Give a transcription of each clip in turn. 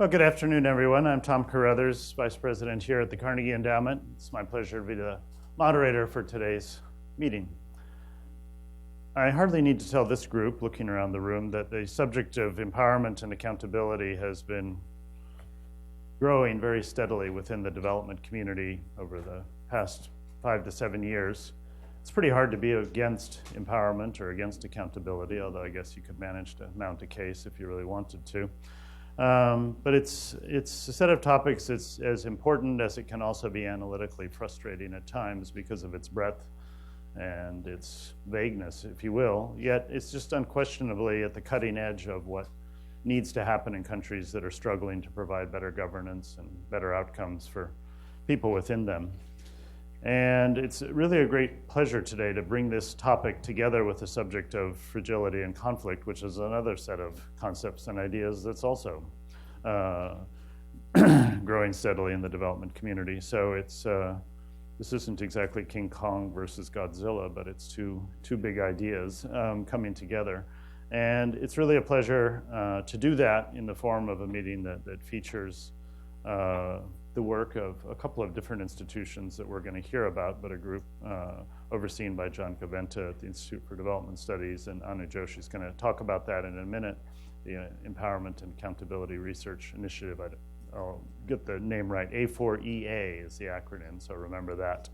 Well, good afternoon, everyone. I'm Tom Carruthers, Vice President here at the Carnegie Endowment. It's my pleasure to be the moderator for today's meeting. I hardly need to tell this group, looking around the room, that the subject of empowerment and accountability has been growing very steadily within the development community over the past 5 to 7 years. It's pretty hard to be against empowerment or against accountability, although I guess you could manage to mount a case if you really wanted to. But it's a set of topics that's as important as it can also be analytically frustrating at times because of its breadth and its vagueness, if you will. Yet it's just unquestionably at the cutting edge of what needs to happen in countries that are struggling to provide better governance and better outcomes for people within them. And it's really a great pleasure today to bring this topic together with the subject of fragility and conflict, which is another set of concepts and ideas that's also growing steadily in the development community. So it's this isn't exactly King Kong versus Godzilla, but it's two big ideas coming together. And it's really a pleasure to do that in the form of a meeting that features the work of a couple of different institutions that we're going to hear about, but a group overseen by John Gaventa at the Institute for Development Studies, and Anu Joshi is going to talk about that in a minute, the Empowerment and Accountability Research Initiative. I'll get the name right. A4EA is the acronym, so remember that.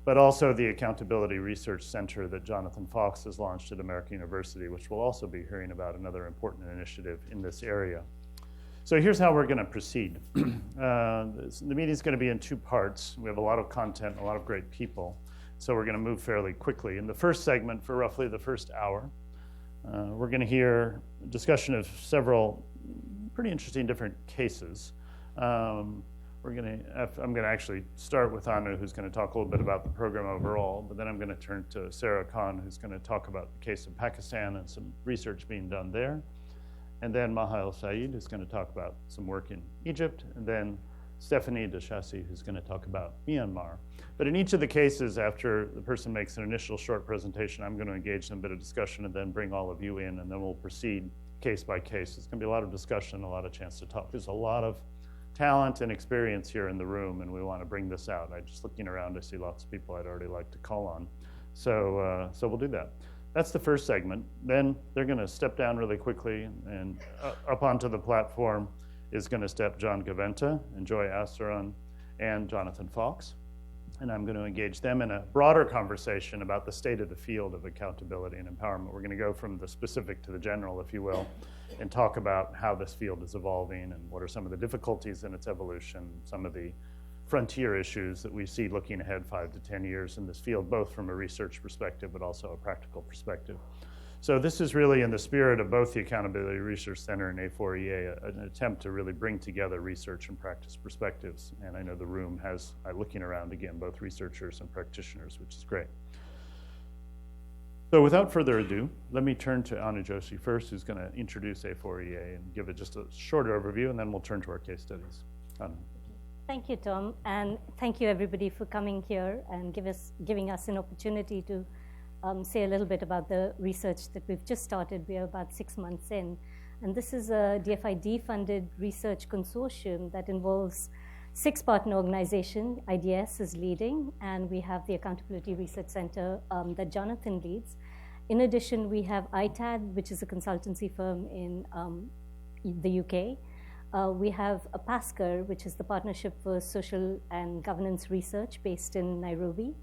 But also the Accountability Research Center that Jonathan Fox has launched at American University, which we'll also be hearing about, another important initiative in this area. So here's how we're going to proceed. The meeting's going to be in 2 parts. We have a lot of content, a lot of great people, so we're going to move fairly quickly. In the first segment, for roughly the first hour, we're going to hear a discussion of several pretty interesting different cases. I'm going to actually start with Anu, who's going to talk a little bit about the program overall, but then I'm going to turn to Sarah Khan, who's going to talk about the case of Pakistan and some research being done there. And then Mahail Saeed, who's going to talk about some work in Egypt, and then Stephanie Deshassi, who's going to talk about Myanmar. But in each of the cases, after the person makes an initial short presentation, I'm going to engage in a bit of discussion and then bring all of you in, and then we'll proceed case by case. It's going to be a lot of discussion, a lot of chance to talk. There's a lot of talent and experience here in the room, and we want to bring this out. Just looking around, I see lots of people I'd already like to call on. So we'll do that. That's the first segment. Then they're going to step down really quickly, and up onto the platform is going to step John Gaventa and Joy Asaran and Jonathan Fox. And I'm going to engage them in a broader conversation about the state of the field of accountability and empowerment. We're going to go from the specific to the general, if you will, and talk about how this field is evolving and what are some of the difficulties in its evolution, some of the frontier issues that we see looking ahead 5 to 10 years in this field, both from a research perspective, but also a practical perspective. So this is really in the spirit of both the Accountability Research Center and A4EA, an attempt to really bring together research and practice perspectives. And I know the room has, looking around again, both researchers and practitioners, which is great. So without further ado, let me turn to Anu Joshi first, who's going to introduce A4EA and give it just a short overview, and then we'll turn to our case studies. Anu. Thank you, Tom, and thank you everybody for coming here and giving us an opportunity to say a little bit about the research that we've just started. We are about 6 months in, and this is a DFID-funded research consortium that involves 6 partner organizations. IDS is leading, and we have the Accountability Research Center that Jonathan leads. In addition, we have ITAD, which is a consultancy firm in the UK. We have a PASCR, which is the Partnership for Social and Governance Research based in Nairobi.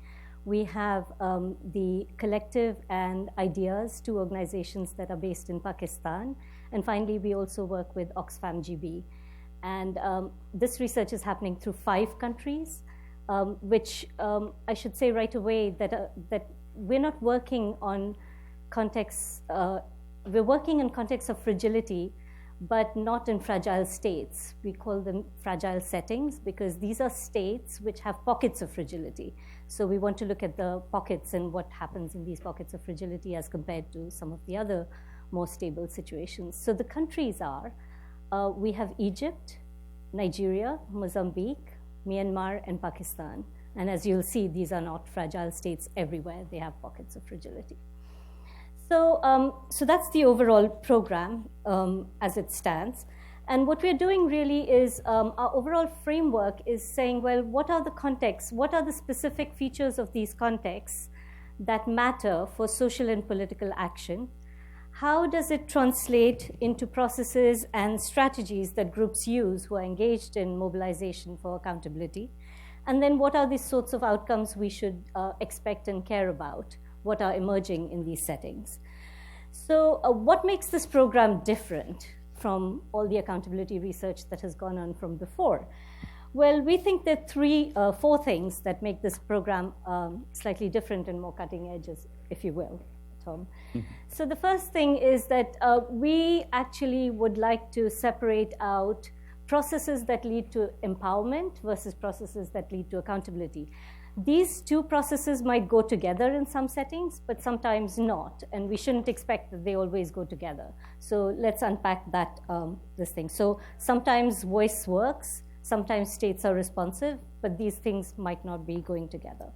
We have the Collective and Ideas, 2 organizations that are based in Pakistan. And finally, we also work with Oxfam GB. And this research is happening through 5 countries, which I should say right away that we're not working on contexts, we're working in contexts of fragility, but not in fragile states. We call them fragile settings because these are states which have pockets of fragility. So we want to look at the pockets and what happens in these pockets of fragility as compared to some of the other more stable situations. So the countries are, we have Egypt, Nigeria, Mozambique, Myanmar, and Pakistan. And as you'll see, these are not fragile states everywhere. They have pockets of fragility. So that's the overall program as it stands. And what we're doing really is our overall framework is saying, well, what are the contexts? What are the specific features of these contexts that matter for social and political action? How does it translate into processes and strategies that groups use who are engaged in mobilization for accountability? And then what are the sorts of outcomes we should expect and care about? What are emerging in these settings? So what makes this program different from all the accountability research that has gone on from before? Well, we think there are four things that make this program slightly different and more cutting edge, if you will, Tom. So the first thing is that we actually would like to separate out processes that lead to empowerment versus processes that lead to accountability. These two processes might go together in some settings, but sometimes not, and we shouldn't expect that they always go together. So let's unpack that, this thing. So sometimes voice works, sometimes states are responsive, but these things might not be going together.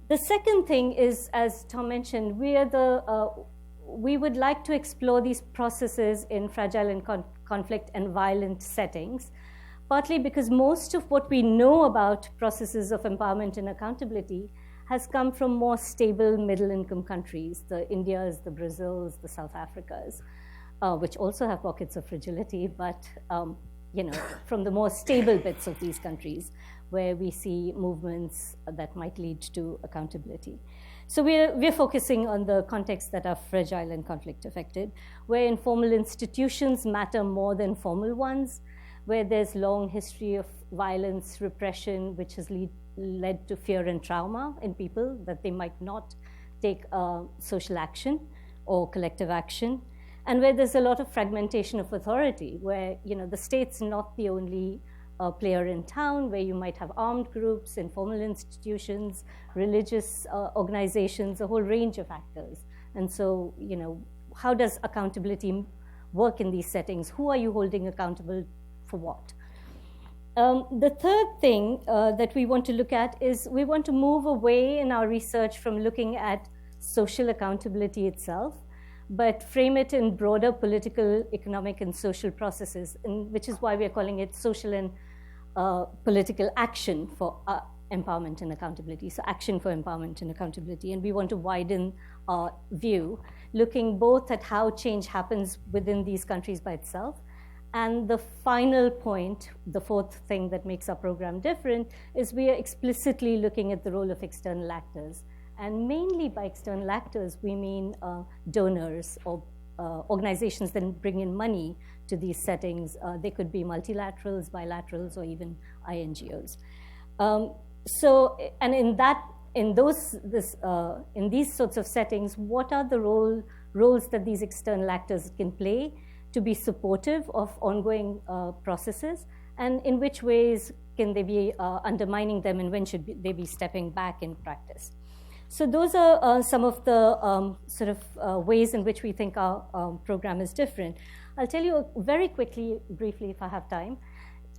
The second thing is, as Tom mentioned, we would like to explore these processes in fragile and conflict and violent settings, partly because most of what we know about processes of empowerment and accountability has come from more stable middle-income countries, the Indias, the Brazils, the South Africas, which also have pockets of fragility, but from the more stable bits of these countries where we see movements that might lead to accountability. So we're focusing on the contexts that are fragile and conflict affected, where informal institutions matter more than formal ones, where there's long history of violence, repression, which has led to fear and trauma in people, that they might not take social action or collective action, and where there's a lot of fragmentation of authority, where the state's not the only player in town, where you might have armed groups, informal institutions, religious organizations, a whole range of actors. And so, how does accountability work in these settings? Who are you holding accountable for what? The third thing that we want to look at is we want to move away in our research from looking at social accountability itself, but frame it in broader political, economic, and social processes, which is why we're calling it social and political action for empowerment and accountability. So action for empowerment and accountability. And we want to widen our view, looking both at how change happens within these countries by itself. And the final point, the fourth thing that makes our program different, is we are explicitly looking at the role of external actors. And mainly by external actors, we mean donors or organizations that bring in money to these settings. They could be multilaterals, bilaterals, or even INGOs. And in these sorts of settings, what are the roles that these external actors can play to be supportive of ongoing processes, and in which ways can they be undermining them, and when should they be stepping back in practice? So those are some of the ways in which we think our program is different. I'll tell you very quickly, briefly, if I have time,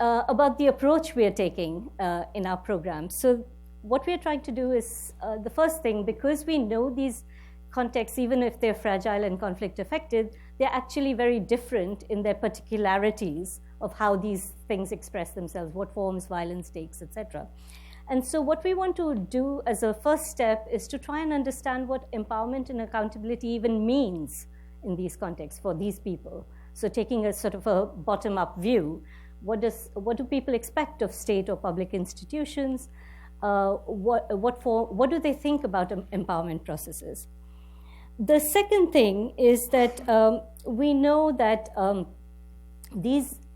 about the approach we are taking in our program. So what we are trying to do is, the first thing, because we know these contexts, even if they're fragile and conflict affected, they're actually very different in their particularities of how these things express themselves, what forms violence takes, etc. And so what we want to do as a first step is to try and understand what empowerment and accountability even means in these contexts for these people. So taking a sort of a bottom-up view, what do people expect of state or public institutions? What do they think about empowerment processes? The second thing is that we know that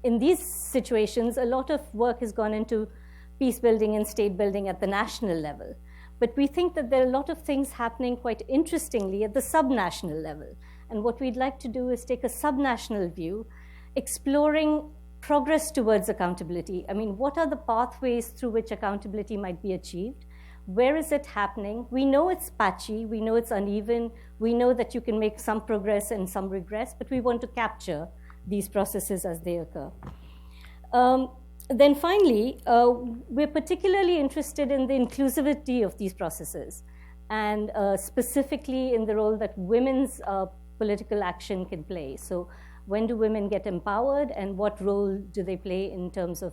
in these situations, a lot of work has gone into peace building and state building at the national level. But we think that there are a lot of things happening quite interestingly at the subnational level. And what we'd like to do is take a subnational view, exploring progress towards accountability. I mean, what are the pathways through which accountability might be achieved? Where is it happening? We know it's patchy, we know it's uneven, we know that you can make some progress and some regress, but we want to capture these processes as they occur. Then finally, we're particularly interested in the inclusivity of these processes, and specifically in the role that women's political action can play. So when do women get empowered, and what role do they play in terms of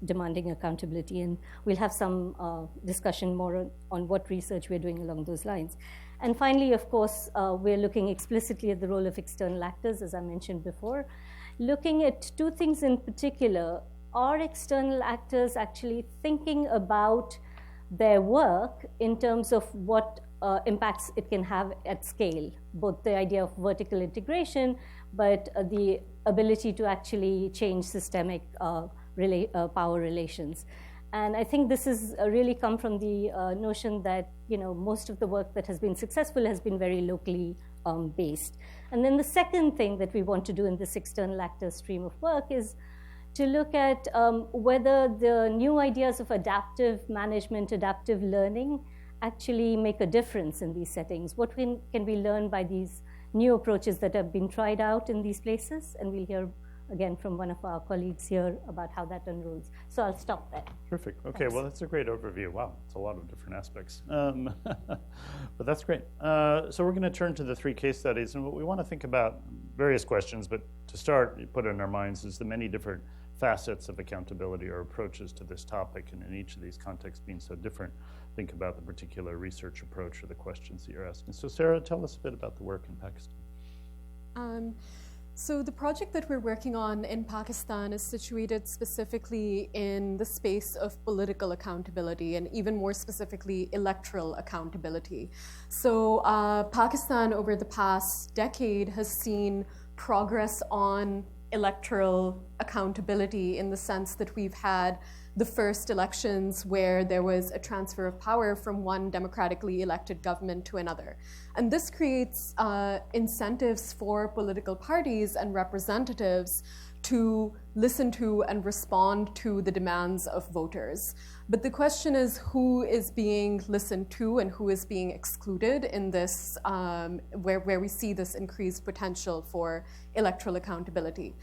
demanding accountability? And we'll have some discussion more on what research we're doing along those lines. And finally, of course, we're looking explicitly at the role of external actors, as I mentioned before, looking at two things in particular. Are external actors actually thinking about their work in terms of what impacts it can have at scale, both the idea of vertical integration, but the ability to actually change systemic power relations. And I think this has really come from the notion that most of the work that has been successful has been very locally based. And then the second thing that we want to do in this external actor stream of work is to look at whether the new ideas of adaptive management, adaptive learning actually make a difference in these settings. What can we learn by these new approaches that have been tried out in these places? And we'll hear again from one of our colleagues here about how that unrolls. So I'll stop there. Perfect. Okay, Thanks. well, that's a great overview. Wow, it's a lot of different aspects. But that's great. So we're going to turn to the three case studies. And what we want to think about, various questions, but to start, you put in our minds is the many different facets of accountability or approaches to this topic. And in each of these contexts being so different, think about the particular research approach or the questions that you're asking. So Sarah, tell us a bit about the work in Pakistan. So the project that we're working on in Pakistan is situated specifically in the space of political accountability, and even more specifically, electoral accountability. So Pakistan over the past decade has seen progress on electoral accountability in the sense that we've had the first elections where there was a transfer of power from one democratically elected government to another. And this creates incentives for political parties and representatives to listen to and respond to the demands of voters. But the question is, who is being listened to and who is being excluded in this, where we see this increased potential for electoral accountability.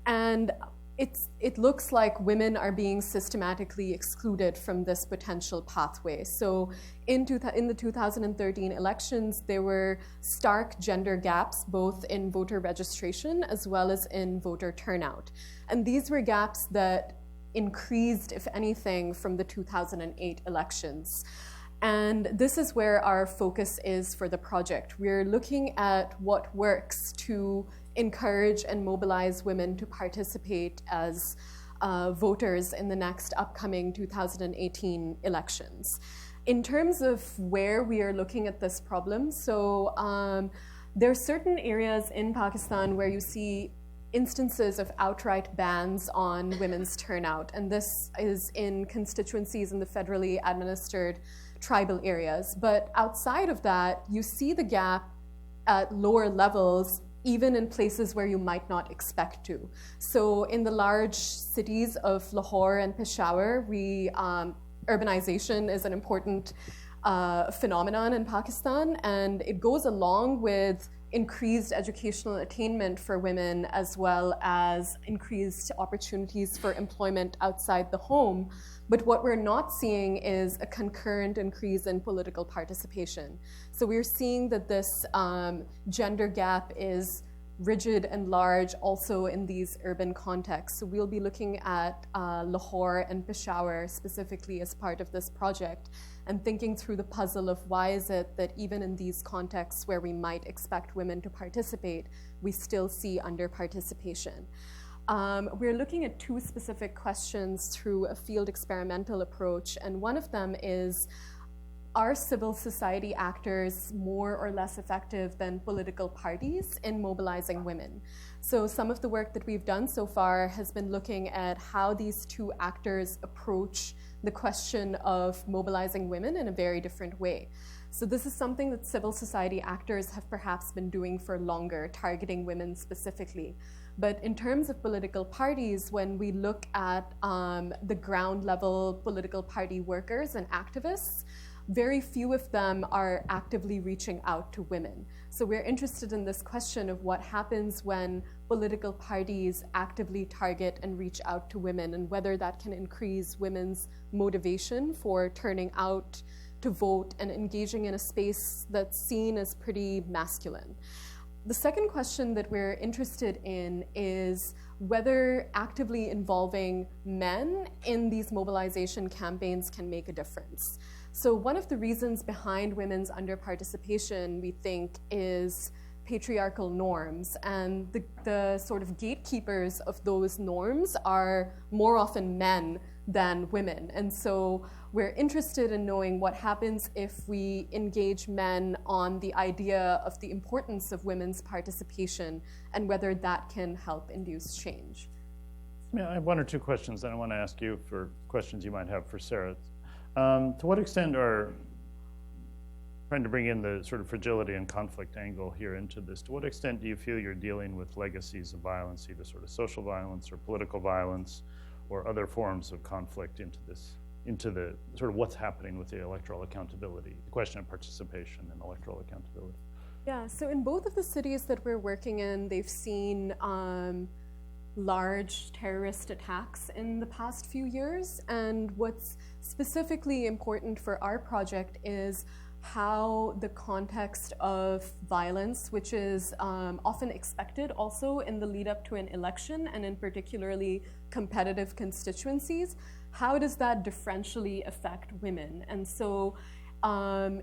And it looks like women are being systematically excluded from this potential pathway. So in the 2013 elections, there were stark gender gaps, both in voter registration as well as in voter turnout. And these were gaps that increased, if anything, from the 2008 elections. And this is where our focus is for the project. We're looking at what works to encourage and mobilize women to participate as voters in the next upcoming 2018 elections. In terms of where we are looking at this problem, so there are certain areas in Pakistan where you see instances of outright bans on women's turnout, and this is in constituencies in the federally administered tribal areas. But outside of that, you see the gap at lower levels, even in places where you might not expect to. So in the large cities of Lahore and Peshawar, urbanization is an important phenomenon in Pakistan, and it goes along with increased educational attainment for women, as well as increased opportunities for employment outside the home. But what we're not seeing is a concurrent increase in political participation. So we're seeing that this gender gap is rigid and large also in these urban contexts. So we'll be looking at Lahore and Peshawar specifically as part of this project, and thinking through the puzzle of why is it that even in these contexts where we might expect women to participate, we still see under-participation. We're looking at two specific questions through a field experimental approach, and one of them is, are civil society actors more or less effective than political parties in mobilizing women? So some of the work that we've done so far has been looking at how these two actors approach the question of mobilizing women in a very different way. So this is something that civil society actors have perhaps been doing for longer, targeting women specifically. But in terms of political parties, when we look at the ground level political party workers and activists, very few of them are actively reaching out to women. So we're interested in this question of what happens when political parties actively target and reach out to women, and whether that can increase women's motivation for turning out to vote and engaging in a space that's seen as pretty masculine. The second question that we're interested in is whether actively involving men in these mobilization campaigns can make a difference. So one of the reasons behind women's under-participation, we think, is patriarchal norms, and the sort of gatekeepers of those norms are more often men than women. And so we're interested in knowing what happens if we engage men on the idea of the importance of women's participation and whether that can help induce change. Yeah, I have one or two questions that I want to ask you for questions you might have for Sarah. To what extent are, trying to bring in the sort of fragility and conflict angle here into this, to what extent do you feel you're dealing with legacies of violence, either sort of social violence or political violence or other forms of conflict into this, into the sort of what's happening with the electoral accountability, the question of participation and electoral accountability? Yeah, so in both of the cities that we're working in, they've seen large terrorist attacks in the past few years. And what's specifically important for our project is how the context of violence, which is often expected also in the lead up to an election and in particularly competitive constituencies, how does that differentially affect women? And so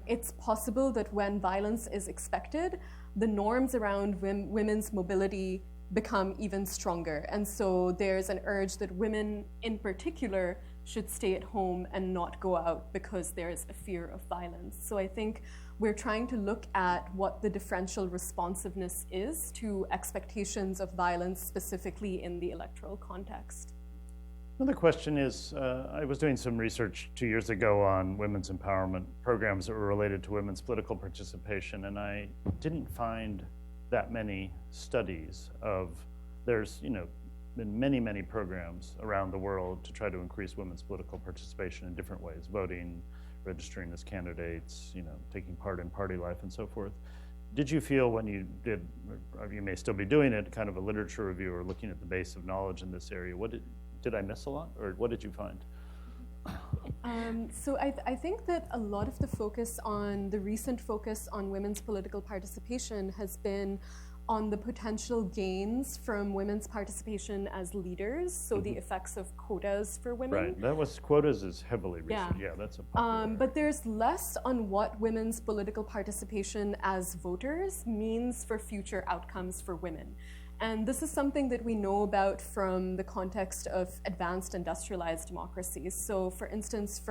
it's possible that when violence is expected, the norms around women's mobility become even stronger. And so there's an urge that women in particular should stay at home and not go out because there's a fear of violence. So I think we're trying to look at what the differential responsiveness is to expectations of violence, specifically in the electoral context. Another question is, I was doing some research 2 years ago on women's empowerment programs that were related to women's political participation, and I didn't find that many studies of, there's, been many, many programs around the world to try to increase women's political participation in different ways, voting, registering as candidates, taking part in party life and so forth. Did you feel when you did, or you may still be doing it, kind of a literature review or looking at the base of knowledge in this area, did I miss a lot, or what did you find? So I think that a lot of the recent focus on women's political participation has been on the potential gains from women's participation as leaders, so the effects of quotas for women. Right, quotas is heavily researched. Yeah, that's a popular but there's less on what women's political participation as voters means for future outcomes for women. And this is something that we know about from the context of advanced industrialized democracies. So for instance,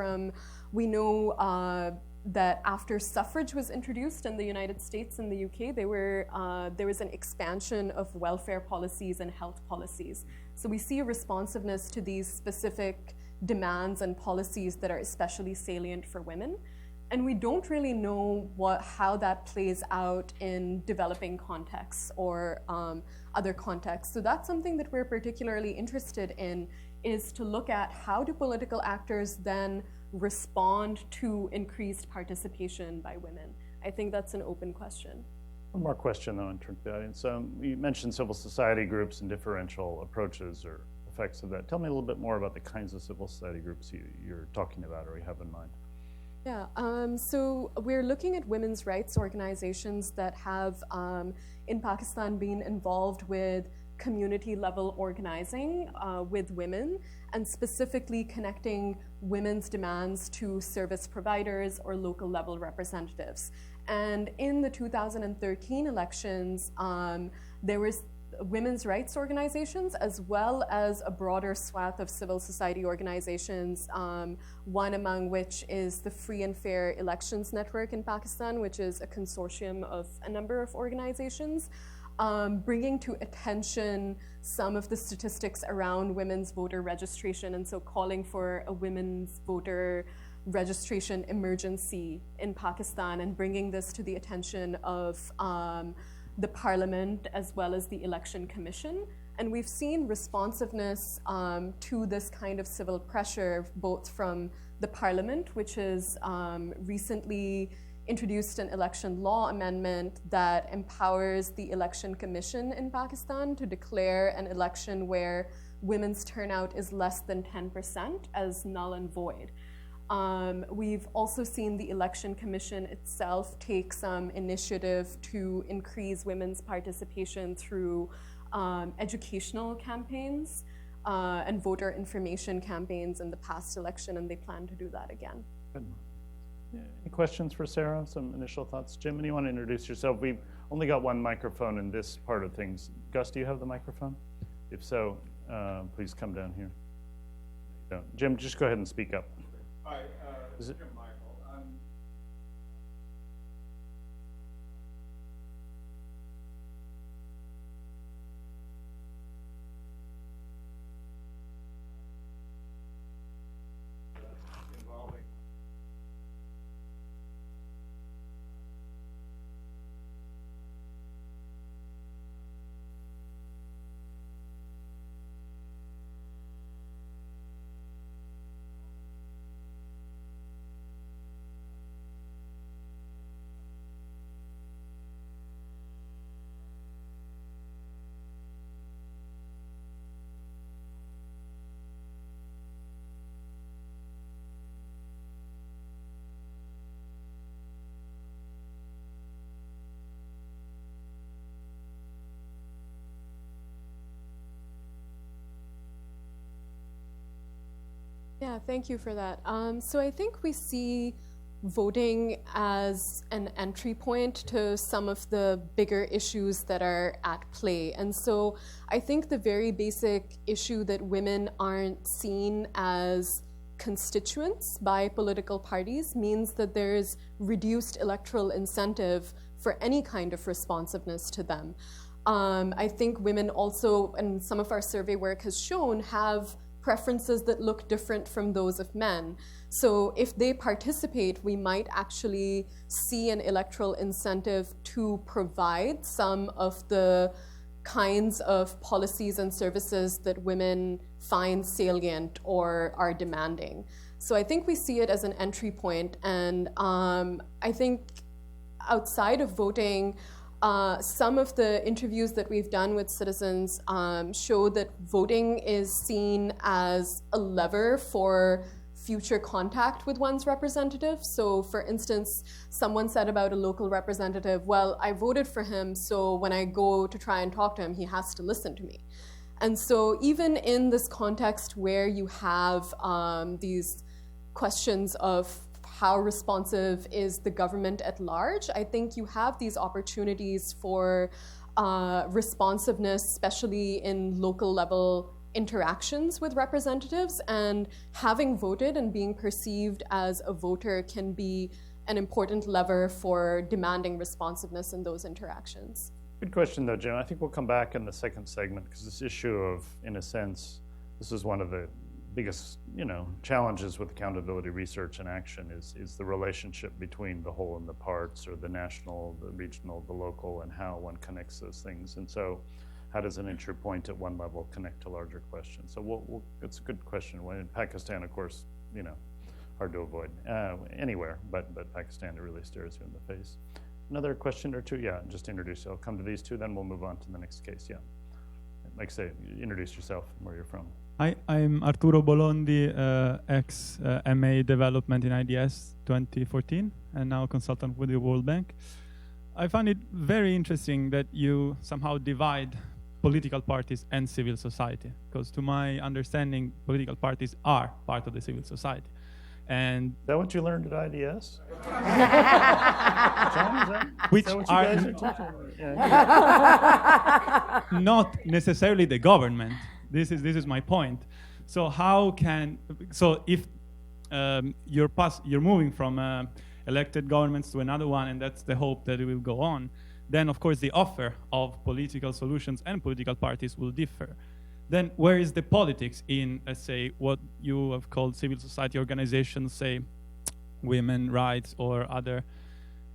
we know that after suffrage was introduced in the United States and the UK, there was an expansion of welfare policies and health policies. So we see a responsiveness to these specific demands and policies that are especially salient for women. And we don't really know how that plays out in developing contexts or other contexts. So that's something that we're particularly interested in, is to look at how do political actors then respond to increased participation by women. I think that's an open question. One more question, though, in terms of the audience. You mentioned civil society groups and differential approaches or effects of that. Tell me a little bit more about the kinds of civil society groups you're talking about or you have in mind. Yeah, so we're looking at women's rights organizations that have, in Pakistan, been involved with community-level organizing with women, and specifically connecting women's demands to service providers or local-level representatives. And in the 2013 elections, there was women's rights organizations as well as a broader swath of civil society organizations, one among which is the Free and Fair Elections Network in Pakistan, which is a consortium of a number of organizations, bringing to attention some of the statistics around women's voter registration, and so calling for a women's voter registration emergency in Pakistan and bringing this to the attention of the parliament as well as the election commission. And we've seen responsiveness to this kind of civil pressure, both from the parliament, which has recently introduced an election law amendment that empowers the election commission in Pakistan to declare an election where women's turnout is less than 10% as null and void. We've also seen the Election Commission itself take some initiative to increase women's participation through educational campaigns and voter information campaigns in the past election, and they plan to do that again. Good. Yeah, any questions for Sarah? Some initial thoughts? Jim, do you want to introduce yourself? We've only got one microphone in this part of things. Gus, do you have the microphone? If so, please come down here. No. Jim, just go ahead and speak up. Hi, Jim Michael. Involving Yeah, thank you for that. So I think we see voting as an entry point to some of the bigger issues that are at play. And so I think the very basic issue that women aren't seen as constituents by political parties means that there's reduced electoral incentive for any kind of responsiveness to them. I think women also, and some of our survey work has shown, have preferences that look different from those of men. So if they participate, we might actually see an electoral incentive to provide some of the kinds of policies and services that women find salient or are demanding. So I think we see it as an entry point, and I think outside of voting, some of the interviews that we've done with citizens show that voting is seen as a lever for future contact with one's representative. So for instance, someone said about a local representative, well, I voted for him, so when I go to try and talk to him, he has to listen to me. And so even in this context where you have these questions of how responsive is the government at large, I think you have these opportunities for responsiveness, especially in local level interactions with representatives, and having voted and being perceived as a voter can be an important lever for demanding responsiveness in those interactions. Good question though, Jim. I think we'll come back in the second segment because this issue of, in a sense, this is one of the biggest, challenges with accountability research and action is the relationship between the whole and the parts, or the national, the regional, the local, and how one connects those things. And so how does an entry point at one level connect to larger questions? So it's a good question. In Pakistan, of course, hard to avoid anywhere, but Pakistan, it really stares you in the face. Another question or two? Yeah, just introduce you. I'll come to these two, then we'll move on to the next case. Yeah. Like I say, introduce yourself, where you're from. Hi, I'm Arturo Bolondi, ex-MA Development in IDS 2014, and now consultant with the World Bank. I find it very interesting that you somehow divide political parties and civil society, because to my understanding, political parties are part of the civil society. And is that what you learned at IDS? John, which is that what are you guys are teaching? not necessarily the government. This is my point. So if you're moving from elected governments to another one, and that's the hope that it will go on, then of course the offer of political solutions and political parties will differ. Then where is the politics in, let's say, what you have called civil society organizations, say women rights or other,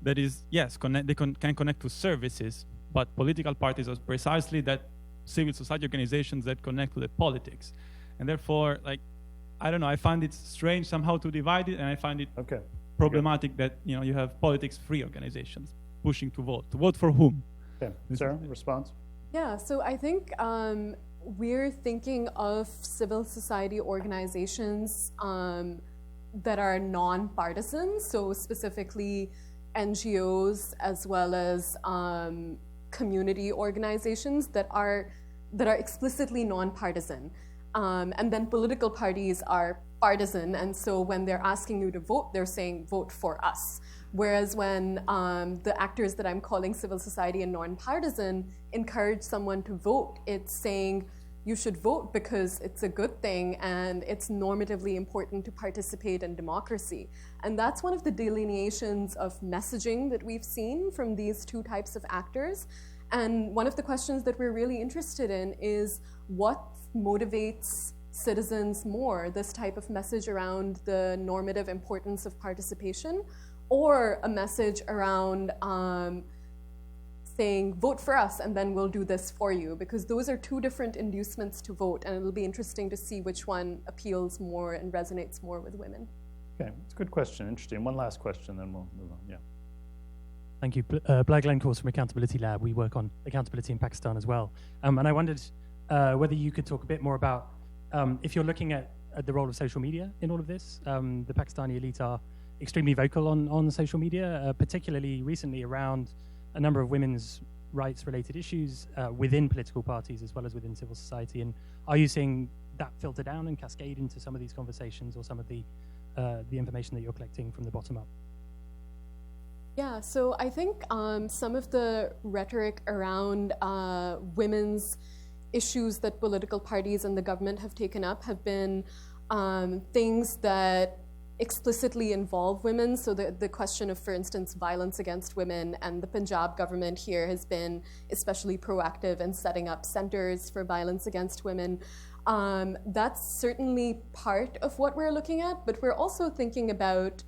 that is, yes, can connect to services, but political parties are precisely that civil society organizations that connect to the politics. And therefore, I don't know, I find it strange somehow to divide it, and I find it problematic that you have politics-free organizations pushing to vote. To vote for whom? Okay. Sarah, response? Yeah, so I think we're thinking of civil society organizations that are non-partisan, so specifically NGOs as well as community organizations that are explicitly non-partisan. And then political parties are partisan, and so when they're asking you to vote, they're saying vote for us. Whereas when the actors that I'm calling civil society and non-partisan encourage someone to vote, it's saying you should vote because it's a good thing and it's normatively important to participate in democracy. And that's one of the delineations of messaging that we've seen from these two types of actors. And one of the questions that we're really interested in is what motivates citizens more, this type of message around the normative importance of participation, or a message around saying, vote for us and then we'll do this for you, because those are two different inducements to vote, and it'll be interesting to see which one appeals more and resonates more with women. Okay, it's a good question, interesting. One last question, then we'll move on, yeah. Thank you. Blair Glencourse from Accountability Lab. We work on accountability in Pakistan as well. And I wondered whether you could talk a bit more about, if you're looking at the role of social media in all of this. The Pakistani elite are extremely vocal on social media, particularly recently around a number of women's rights-related issues within political parties as well as within civil society. And are you seeing that filter down and cascade into some of these conversations or some of the information that you're collecting from the bottom up? Yeah, so I think some of the rhetoric around women's issues that political parties and the government have taken up have been things that explicitly involve women. So the question of, for instance, violence against women, and the Punjab government here has been especially proactive in setting up centers for violence against women. That's certainly part of what we're looking at, but we're also thinking about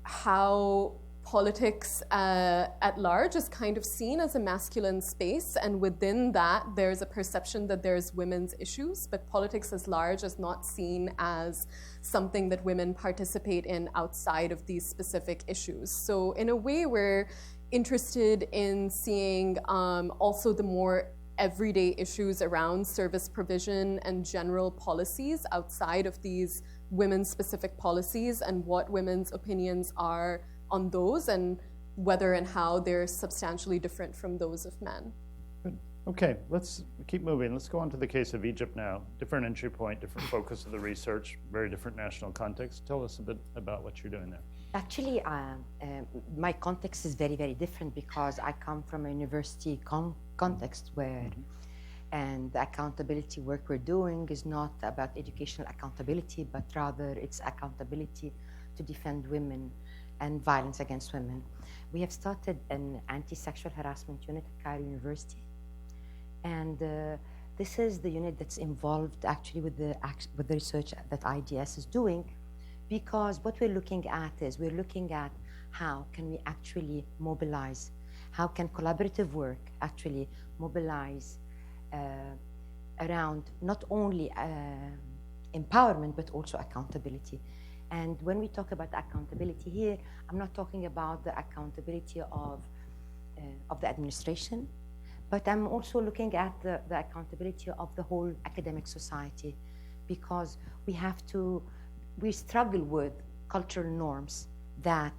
how politics at large is kind of seen as a masculine space, and within that there's a perception that there's women's issues, but politics as large is not seen as something that women participate in outside of these specific issues. So in a way, we're interested in seeing also the more everyday issues around service provision and general policies outside of these women-specific policies, and what women's opinions are on those, and whether and how they're substantially different from those of men. Good. Okay, let's keep moving. Let's go on to the case of Egypt now. Different entry point, different focus of the research, very different national context. Tell us a bit about what you're doing there. Actually, my context is very, very different because I come from a university context where and the accountability work we're doing is not about educational accountability, but rather it's accountability to defend women and violence against women. We have started an anti-sexual harassment unit at Cairo University, and this is the unit that's involved actually with the research that IDS is doing, because what we're looking at is we're looking at how can we actually mobilize, how can collaborative work actually mobilize around not only empowerment but also accountability. And when we talk about accountability here, I'm not talking about the accountability of the administration, but I'm also looking at the accountability of the whole academic society, because we struggle with cultural norms that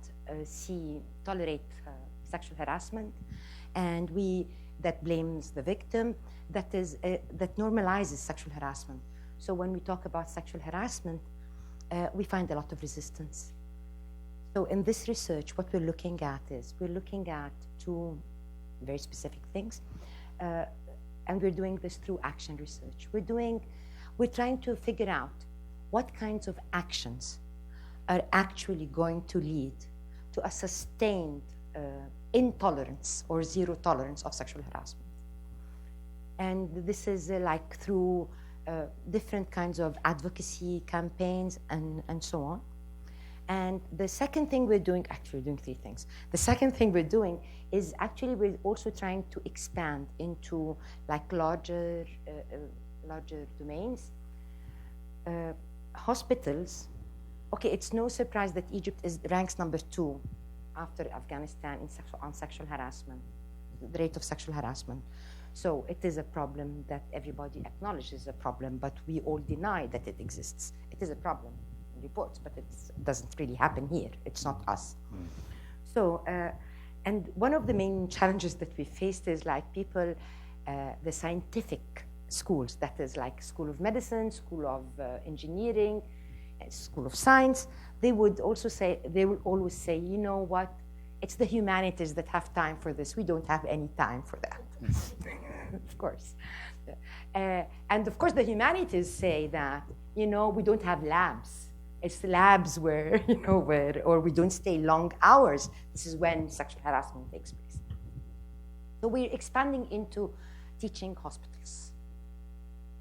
tolerate sexual harassment, and that blames the victim, that normalizes sexual harassment. So when we talk about sexual harassment, we find a lot of resistance. So in this research, what we're looking at is we're looking at two very specific things, and we're doing this through action research. We're trying to figure out what kinds of actions are actually going to lead to a sustained intolerance or zero tolerance of sexual harassment. And this is like through different kinds of advocacy campaigns and so on. And the second thing we're doing, actually we're doing three things. The second thing we're doing is actually we're also trying to expand into like larger domains. Hospitals, okay, it's no surprise that Egypt ranks number 2 after Afghanistan on sexual harassment, the rate of sexual harassment. So it is a problem that everybody acknowledges a problem, but we all deny that it exists. It is a problem in reports, but it doesn't really happen here. It's not us. So, and one of the main challenges that we faced is like people, the scientific schools, that is like School of Medicine, School of Engineering, School of Science, they would also say, they will always say, you know what, it's the humanities that have time for this. We don't have any time for that. Of course. And of course the humanities say that, you know, we don't have labs. It's the labs where, you know, or we don't stay long hours. This is when sexual harassment takes place. So we're expanding into teaching hospitals,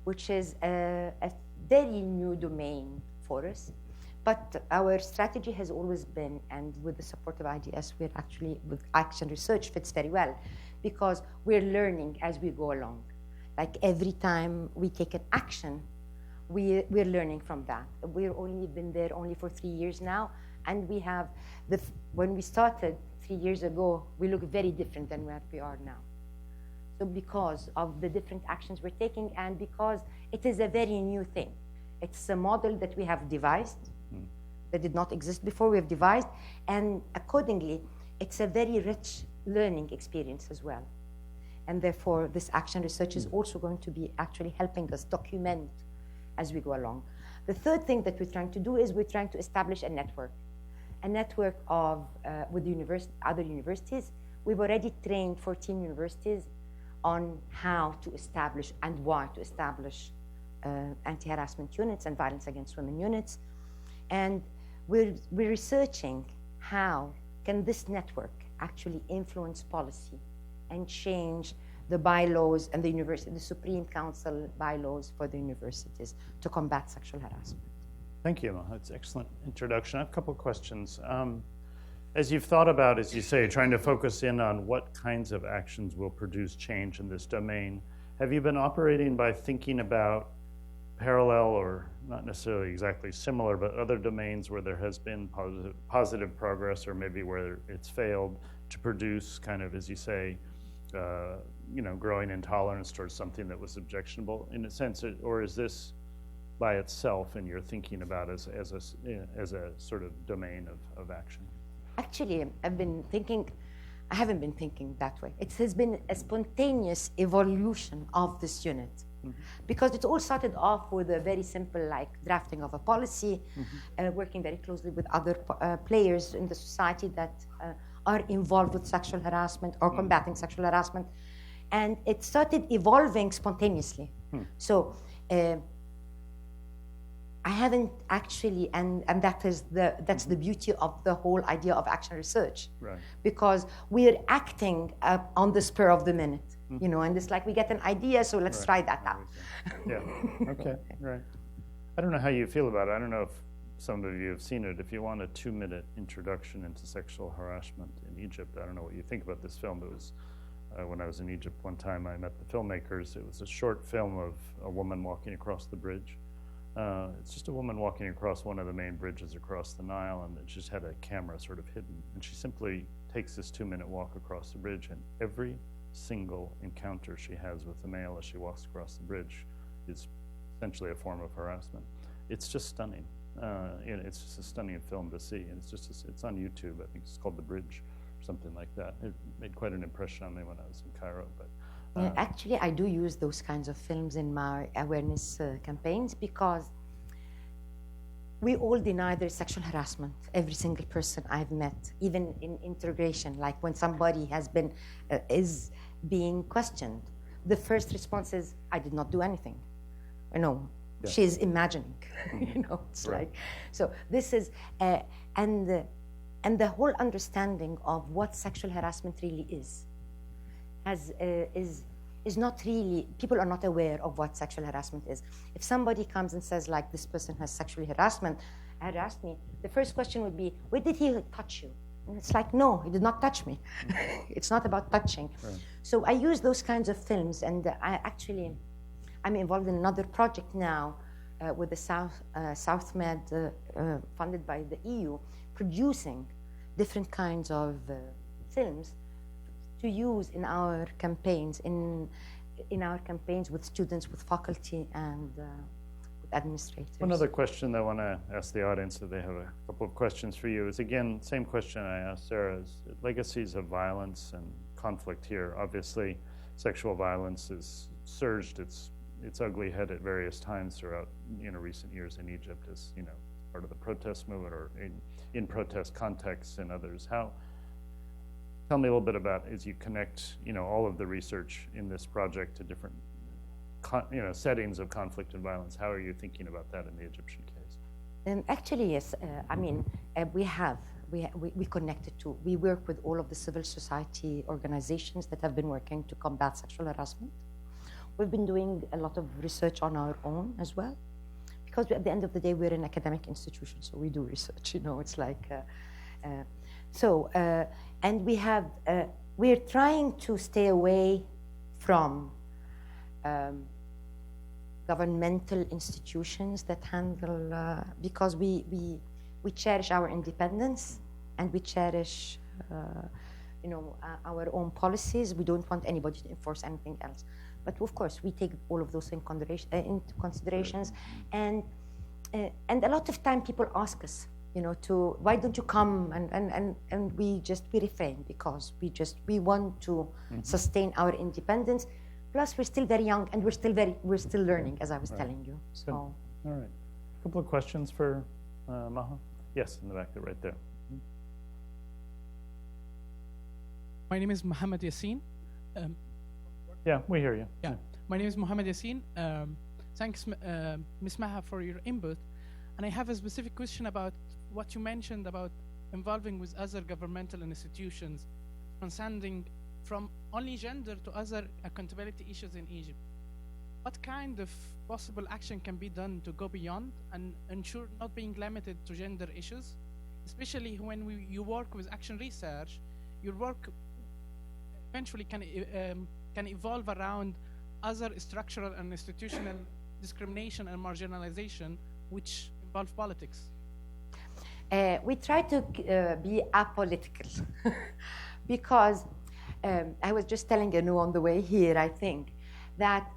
which is a very new domain for us. But our strategy has always been, and with the support of IDS, we're actually, with action research fits very well, because we're learning as we go along. Like every time we take an action, we're learning from that. We've only been there only for 3 years now, and we have, when we started 3 years ago, we look very different than where we are now. So because of the different actions we're taking, and because it is a very new thing. It's a model that we have devised, that did not exist before, we have devised, and accordingly, it's a very rich learning experience as well. And therefore, this action research is also going to be actually helping us document as we go along. The third thing that we're trying to do is we're trying to establish a network of, with other universities. We've already trained 14 universities on how to establish and why to establish anti-harassment units and violence against women units. And we're researching how can this network actually influence policy and change the bylaws and the Supreme Council bylaws for the universities to combat sexual harassment. Thank you, Emma. That's an excellent introduction. I have a couple of questions. As you've thought about, as you say, trying to focus in on what kinds of actions will produce change in this domain, have you been operating by thinking about parallel, or not necessarily exactly similar, but other domains where there has been positive progress, or maybe where it's failed to produce kind of, as you say, you know, growing intolerance towards something that was objectionable in a sense, or is this by itself and you're thinking about as a sort of domain of action? Actually, I haven't been thinking that way. It has been a spontaneous evolution of this unit. Because it all started off with a very simple, like, drafting of a policy, working very closely with other players in the society that are involved with sexual harassment or combating sexual harassment. And it started evolving spontaneously. So I haven't actually, and that's the beauty of the whole idea of action research. Right. Because we're acting on the spur of the minute. You know, and it's like we get an idea, so let's try that out. Yeah, okay, right. I don't know how you feel about it. I don't know if some of you have seen it. If you want a 2-minute introduction into sexual harassment in Egypt, I don't know what you think about this film. It was, when I was in Egypt one time, I met the filmmakers. It was a short film of a woman walking across the bridge. It's just a woman walking across one of the main bridges across the Nile, and it just had a camera sort of hidden. And she simply takes this 2-minute walk across the bridge, and every single encounter she has with the male as she walks across the bridge is essentially a form of harassment. It's just stunning. It's just a stunning film to see, and it's on YouTube. I think it's called The Bridge or something like that. It made quite an impression on me when I was in Cairo. But actually, I do use those kinds of films in my awareness campaigns, because we all deny there's sexual harassment. Every single person I've met, even in integration, like when somebody has been is being questioned, the first response is, "I did not do anything." No, yeah. She's imagining. You know, it's right. Like, so this is and the whole understanding of what sexual harassment really is not really, people are not aware of what sexual harassment is. If somebody comes and says, like, this person has sexually harassed me, the first question would be, where did he touch you? And it's like, no, he did not touch me. It's not about touching. Right. So I use those kinds of films, and I'm involved in another project now with the South Med, funded by the EU, producing different kinds of films to use in our campaigns, in our campaigns with students, with faculty, and with administrators. One other question that I want to ask the audience, if they have a couple of questions for you, is again, same question I asked Sarah, is legacies of violence and conflict here. Obviously, sexual violence has surged its ugly head at various times throughout recent years in Egypt, as part of the protest movement or in protest contexts and others. Tell me a little bit about, as you connect all of the research in this project to different settings of conflict and violence, how are you thinking about that in the Egyptian case? Actually, yes. I mean, we connected to. We work with all of the civil society organizations that have been working to combat sexual harassment. We've been doing a lot of research on our own as well, because at the end of the day, we're an academic institution, so we do research. It's like and we're trying to stay away from governmental institutions that handle, because we cherish our independence and we cherish, our own policies. We don't want anybody to enforce anything else. But of course, we take all of those into considerations, and a lot of time people ask us, why don't you come? And we refrain, because we want to sustain our independence. Plus, we're still very young, and we're still learning, as I was telling you. So, good. All right, a couple of questions for Maha. Yes, in the back there, right there. My name is Mohammed Yassin. Yeah, we hear you. Yeah, my name is Mohammed Yassin. Thanks, Ms. Maha, for your input. And I have a specific question about what you mentioned about involving with other governmental institutions, transcending from only gender to other accountability issues in Egypt. What kind of possible action can be done to go beyond and ensure not being limited to gender issues, especially when you work with action research? Your work eventually can evolve around other structural and institutional discrimination and marginalization, which involve politics. We try to be apolitical because I was just telling Anu on the way here, I think, that,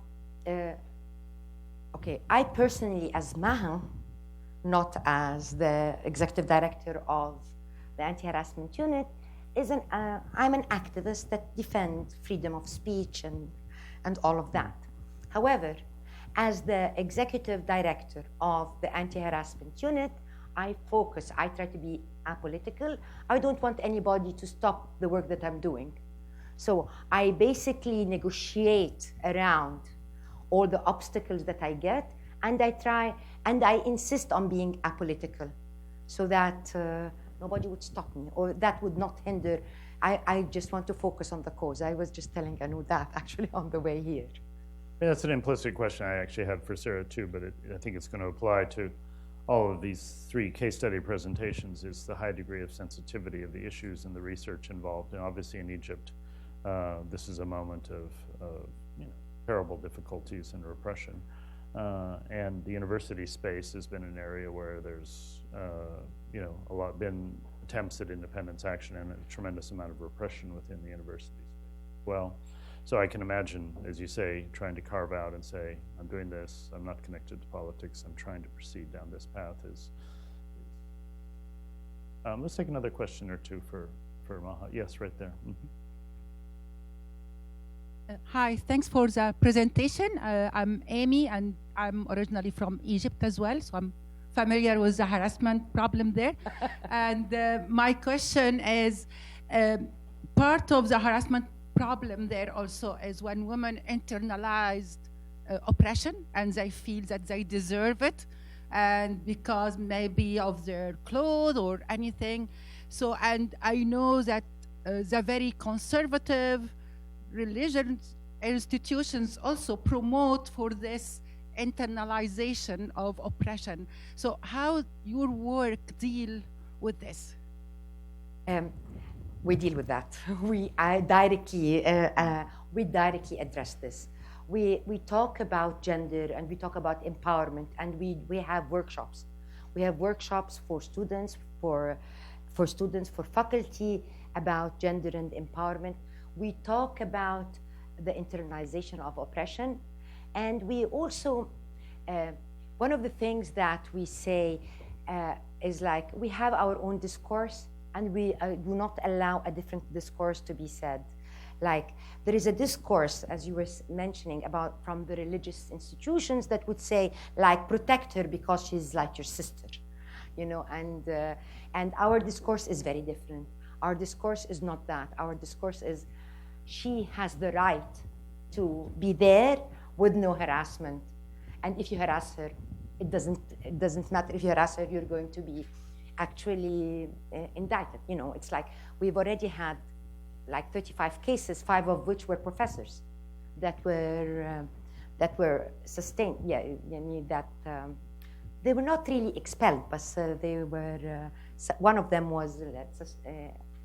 I personally, as Maha, not as the executive director of the anti-harassment unit, I'm an activist that defends freedom of speech and all of that. However, as the executive director of the anti-harassment unit, I try to be apolitical. I don't want anybody to stop the work that I'm doing. So I basically negotiate around all the obstacles that I get, and I insist on being apolitical so that nobody would stop me, or that would not hinder. I just want to focus on the cause. I was just telling Anu that actually on the way here. That's an implicit question I actually had for Sarah too, but I think it's going to apply to all of these three case study presentations, is the high degree of sensitivity of the issues and the research involved. And obviously in Egypt, this is a moment of terrible difficulties and repression. And the university space has been an area where there's been attempts at independence action and a tremendous amount of repression within the university space. Well, so I can imagine, as you say, trying to carve out and say, I'm doing this, I'm not connected to politics, I'm trying to proceed down this path let's take another question or two for Maha. Yes, right there. Hi, thanks for the presentation. I'm Amy, and I'm originally from Egypt as well, so I'm familiar with the harassment problem there. And my question is, part of the harassment problem there also is when women internalized oppression and they feel that they deserve it, and because maybe of their clothes or anything. So, and I know that the very conservative religious institutions also promote for this internalization of oppression. So how your work deal with this? We deal with that. We directly address this. We talk about gender and we talk about empowerment, and we have workshops. We have workshops for students, for faculty about gender and empowerment. We talk about the internalization of oppression, and we also one of the things that we say is like, we have our own discourse, and we do not allow a different discourse to be said. Like, there is a discourse, as you were mentioning, about from the religious institutions that would say, like, protect her because she's like your sister, you know, and our discourse is very different. Our discourse is not that. Our discourse is, she has the right to be there with no harassment. And if you harass her, it doesn't matter if you harass her, you're going to be actually indicted. You know, it's like, we've already had like 35 cases, 5 of which were professors that were sustained. Yeah, I mean that they were not really expelled, but they were. One of them was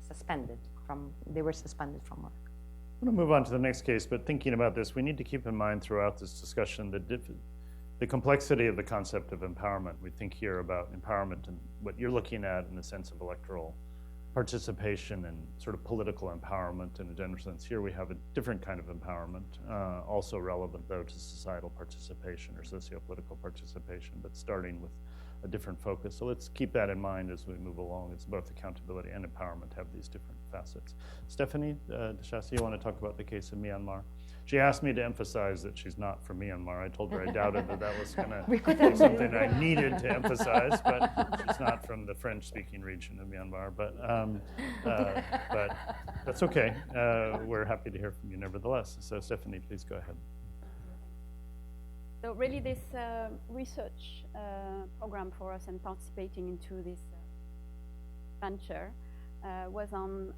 suspended from. They were suspended from work. I'm going to move on to the next case, but thinking about this, we need to keep in mind throughout this discussion the complexity of the concept of empowerment. We think here about empowerment and what you're looking at in the sense of electoral participation and sort of political empowerment in a general sense. Here we have a different kind of empowerment, also relevant though to societal participation or socio-political participation, but starting with a different focus. So let's keep that in mind as we move along. It's both accountability and empowerment have these different facets. Stephanie Deshassi, you want to talk about the case of Myanmar? She asked me to emphasize that she's not from Myanmar. I told her I doubted that was going to be something I needed to emphasize, but she's not from the French-speaking region of Myanmar. But that's okay. We're happy to hear from you nevertheless. So Stephanie, please go ahead. So really this research program for us and participating into this venture was on,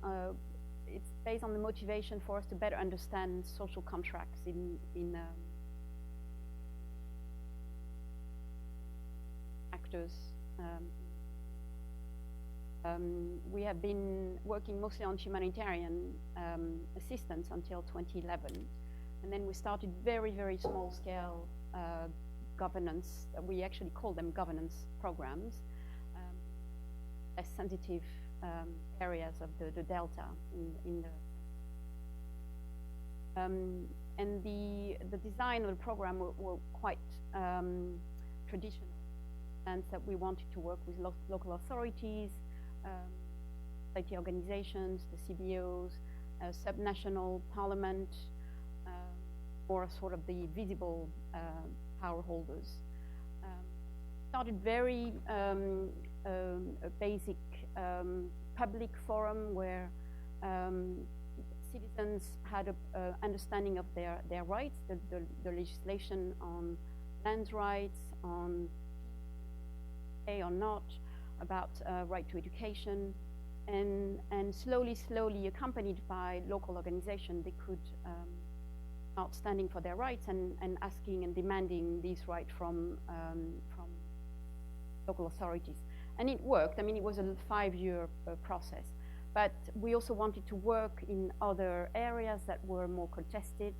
it's based on the motivation for us to better understand social contracts in actors. We have been working mostly on humanitarian assistance until 2011. And then we started very, very small scale governance. We actually call them governance programs, less sensitive areas of the Delta in the and the design of the program were quite traditional, and that we wanted to work with local authorities, society organizations, the CBOs, subnational parliament, or sort of the visible power holders. Started very a basic public forum where citizens had an understanding of their rights, the legislation on land rights, on pay or not, about right to education, and slowly accompanied by local organization, they could start standing for their rights and asking and demanding these rights from local authorities. And it worked. I mean, it was a 5-year process. But we also wanted to work in other areas that were more contested,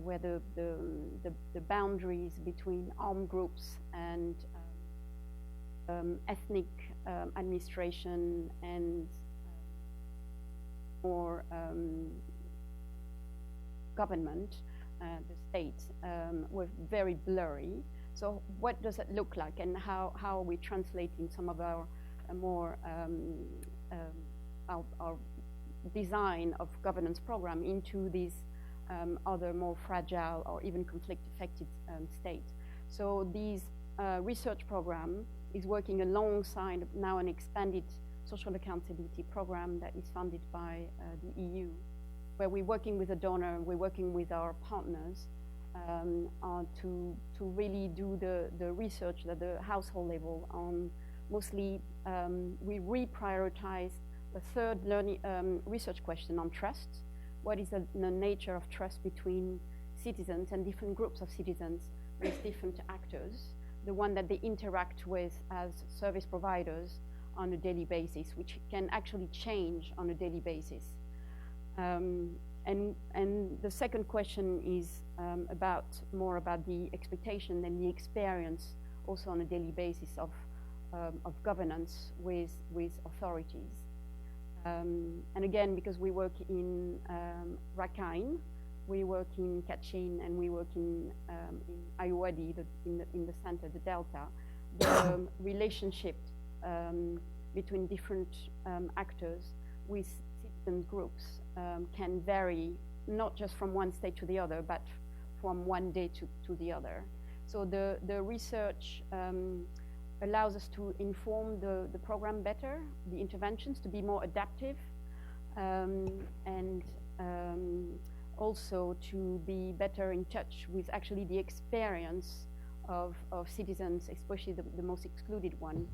where the boundaries between armed groups and ethnic administration and more government, the state, were very blurry. So what does it look like, and how are we translating some of our more our design of governance program into these other more fragile or even conflict-affected states? So these research program is working alongside now an expanded social accountability program that is funded by the EU, where we're working with a donor, we're working with our partners to really do the research at the household level on mostly, we reprioritize a third learning research question on trust. What is the nature of trust between citizens and different groups of citizens with different actors, the one that they interact with as service providers on a daily basis, which can actually change on a daily basis. And the second question is more about the expectation and the experience also on a daily basis of governance with authorities. And again, because we work in Rakhine, we work in Kachin and we work in Ayeyarwady, in the center, the Delta. The relationship between different actors with citizen groups can vary, not just from one state to the other, but from one day to the other. So the research allows us to inform the program better, the interventions to be more adaptive, and also to be better in touch with actually the experience of citizens, especially the most excluded one,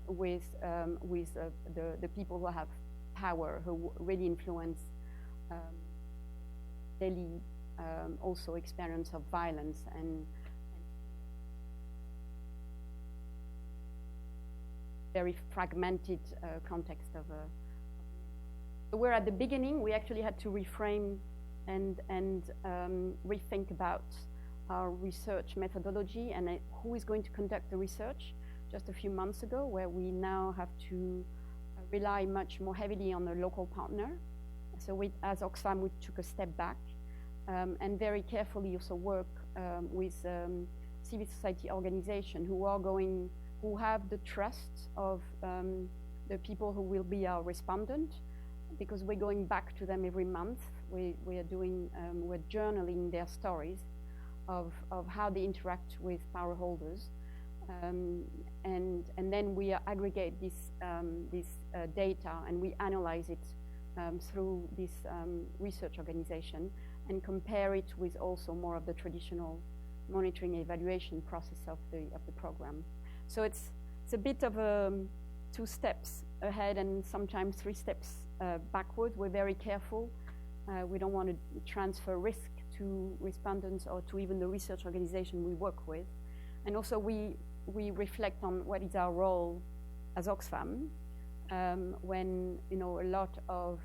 with the people who have power, who really influence daily also experience of violence and very fragmented context of we're at the beginning. We actually had to reframe and rethink about our research methodology and who is going to conduct the research just a few months ago, where we now have to rely much more heavily on a local partner. So we, as Oxfam, we took a step back and very carefully also work with civil society organizations who have the trust of the people who will be our respondent, because we're going back to them every month. We're journaling their stories of how they interact with power holders, and then we aggregate this data and we analyze it through this research organization and compare it with also more of the traditional monitoring and evaluation process of the program. So it's a bit of 2 steps ahead and sometimes 3 steps backward. We're very careful. We don't want to transfer risk to respondents or to even the research organization we work with. And also we reflect on what is our role as Oxfam when a lot of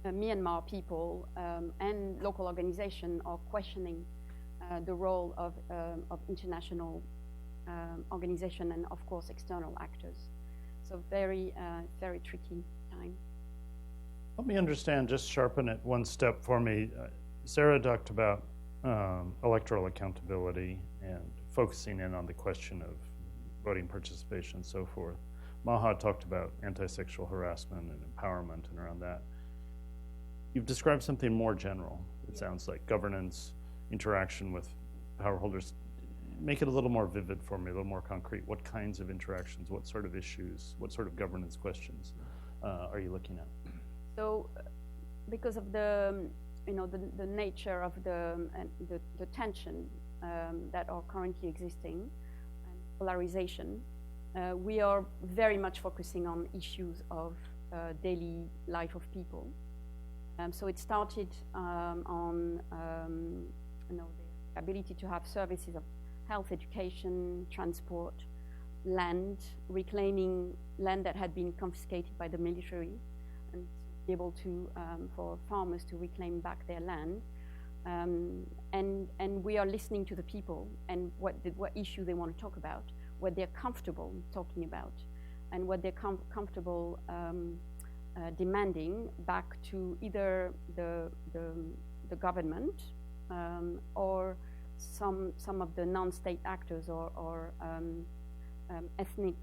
Myanmar people and local organizations are questioning the role of international organization and of course external actors. So very tricky time. Let me understand, just sharpen it one step for me. Sarah talked about electoral accountability and focusing in on the question of voting participation and so forth. Maha talked about anti-sexual harassment and empowerment and around that. You've described something more general, it sounds like, governance, interaction with power holders. Make it a little more vivid for me, a little more concrete. What kinds of interactions, what sort of issues, what sort of governance questions are you looking at? So, because of the nature of the tension that are currently existing and polarization, we are very much focusing on issues of daily life of people. So it started on the ability to have services of health, education, transport, land, reclaiming land that had been confiscated by the military, and be able to for farmers to reclaim back their land. And we are listening to the people and what issue they want to talk about, what they're comfortable talking about, and what they're comfortable demanding back to either the government or some of the non-state actors or ethnic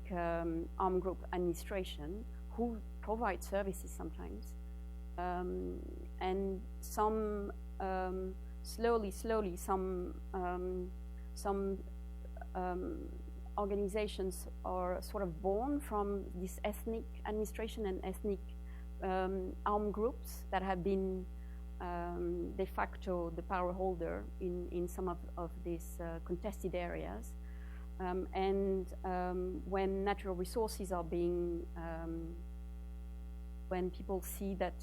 armed group administration who provide services sometimes, and some slowly some organizations are sort of born from this ethnic administration and ethnic armed groups that have been de facto the power holder in some of these contested areas. And when natural resources are being, when people see that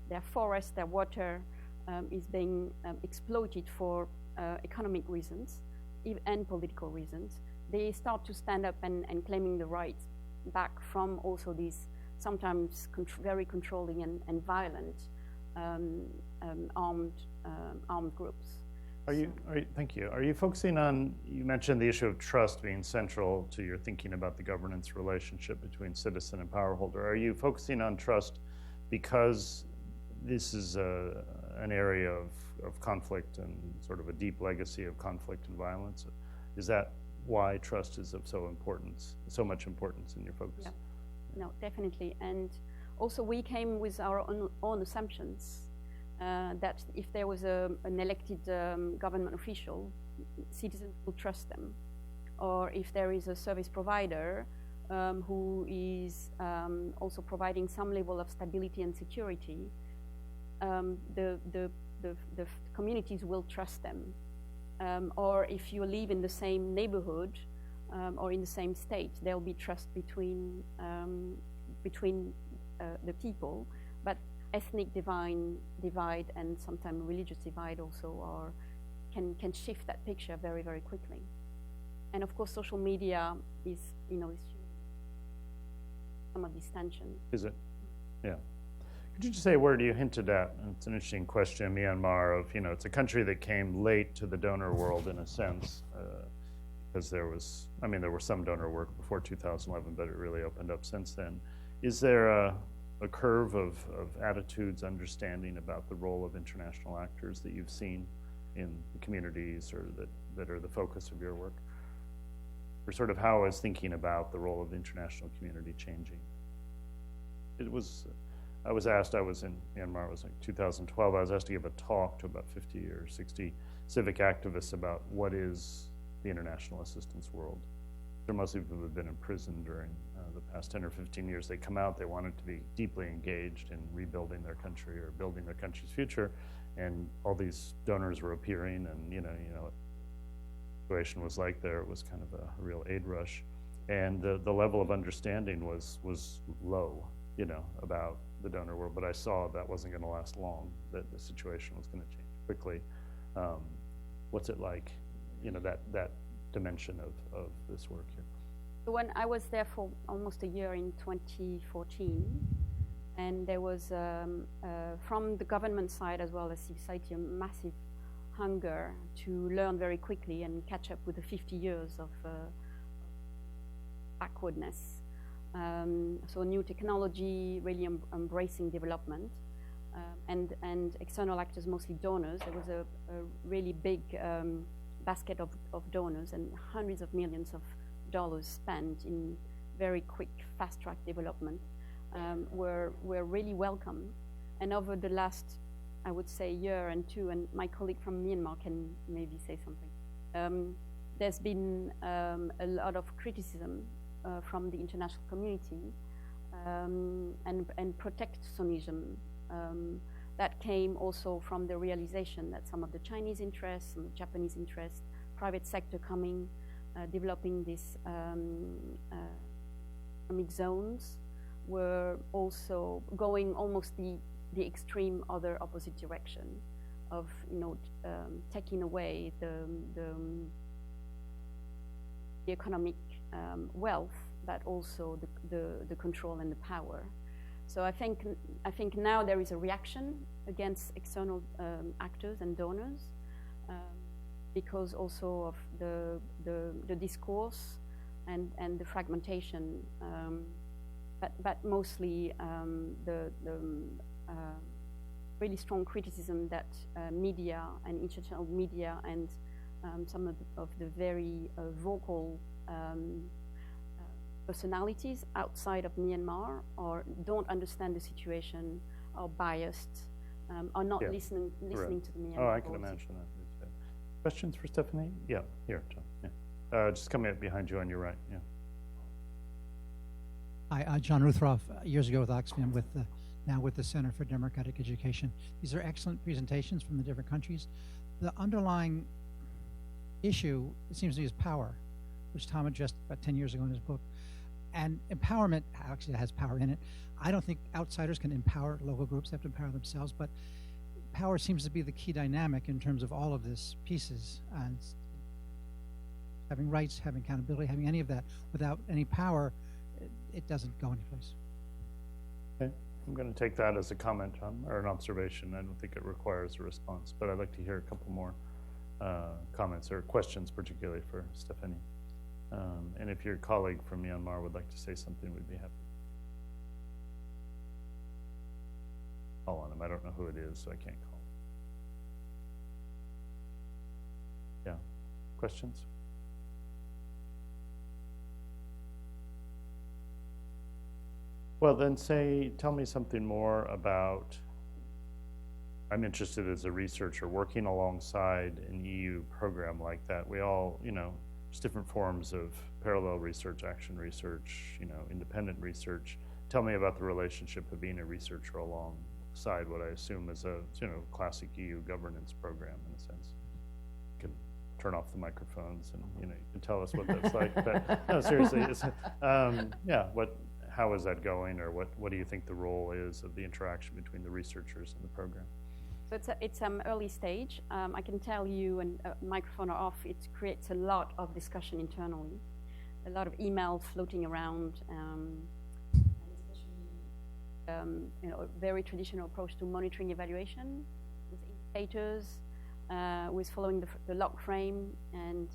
their forest, their water is being exploited for economic reasons and political reasons, they start to stand up and claiming the rights back from also these sometimes very controlling and violent armed groups. Thank you. Are you focusing on, you mentioned the issue of trust being central to your thinking about the governance relationship between citizen and power holder. Are you focusing on trust because this is an area of conflict and sort of a deep legacy of conflict and violence. Is that why trust is of so much importance in your focus? Yeah. No, definitely. And also we came with our own assumptions that if there was an elected government official, citizens will trust them. Or if there is a service provider who is also providing some level of stability and security, the communities will trust them. Or if you live in the same neighborhood or in the same state, there will be trust between the people. But ethnic divide and sometimes religious divide also can shift that picture very, very quickly. And of course, social media is some of this tension. Is it? Yeah. Could you just say a word you hinted at? And it's an interesting question, Myanmar, of, it's a country that came late to the donor world in a sense, because there was some donor work before 2011, but it really opened up since then. Is there a curve of attitudes, understanding about the role of international actors that you've seen in the communities or that are the focus of your work? Or sort of how is thinking about the role of the international community changing? I was in Myanmar, it was like 2012, I was asked to give a talk to about 50 or 60 civic activists about what is the international assistance world. There most people who have been imprisoned during the past 10 or 15 years. They come out, they wanted to be deeply engaged in rebuilding their country or building their country's future, and all these donors were appearing, and situation was like there. It was kind of a real aid rush, and the level of understanding was low, about the donor world. But I saw that wasn't going to last long. That the situation was going to change quickly. What's it like, that dimension of this work here? When I was there for almost a year in 2014, and there was from the government side as well as civil society a massive hunger to learn very quickly and catch up with the 50 years of backwardness. So new technology, really embracing development, and external actors, mostly donors. There was a really big basket of donors and hundreds of millions of dollars spent in very quick, fast-track development were really welcome. And over the last, I would say, year and two, and my colleague from Myanmar can maybe say something. There's been a lot of criticism from the international community and protectionism that came also from the realization that some of the Chinese interests, some of the Japanese interests, private sector coming, developing these economic zones were also going almost the extreme other opposite direction of taking away the economic wealth, but also the control and the power. So I think now there is a reaction against external actors and donors because also of the discourse and the fragmentation, but mostly the really strong criticism that media and international media and some of the very vocal personalities outside of Myanmar or don't understand the situation, are biased, are not listening to the Myanmar. Oh, I can imagine that. Questions for Stephanie? Yeah, here, John. Yeah. Just coming up behind you on your right. Yeah. Hi, John Ruthroff, years ago with Oxfam, now with the Center for Democratic Education. These are excellent presentations from the different countries. The underlying issue, it seems to me, is power, which Tom addressed about 10 years ago in his book. And empowerment actually has power in it. I don't think outsiders can empower local groups, they have to empower themselves, but power seems to be the key dynamic in terms of all of this pieces. And having rights, having accountability, having any of that, without any power, it doesn't go anyplace. Okay, I'm going to take that as a comment or an observation. I don't think it requires a response, but I'd like to hear a couple more comments or questions, particularly for Stephanie. And if your colleague from Myanmar would like to say something, we'd be happy. call on him. I don't know who it is, so I can't call. Yeah. Questions? Well, then tell me something more about, I'm interested as a researcher working alongside an EU program like that. We all, there's different forms of parallel research, action research, independent research. Tell me about the relationship of being a researcher alongside what I assume is a, classic EU governance program in a sense. You can turn off the microphones and, you can tell us what that's like. But no, seriously, how is that going, or what do you think the role is of the interaction between the researchers and the program? So it's early stage. I can tell you, and microphone are off, it creates a lot of discussion internally, a lot of emails floating around, and especially a very traditional approach to monitoring evaluation with indicators, with following the log frame, and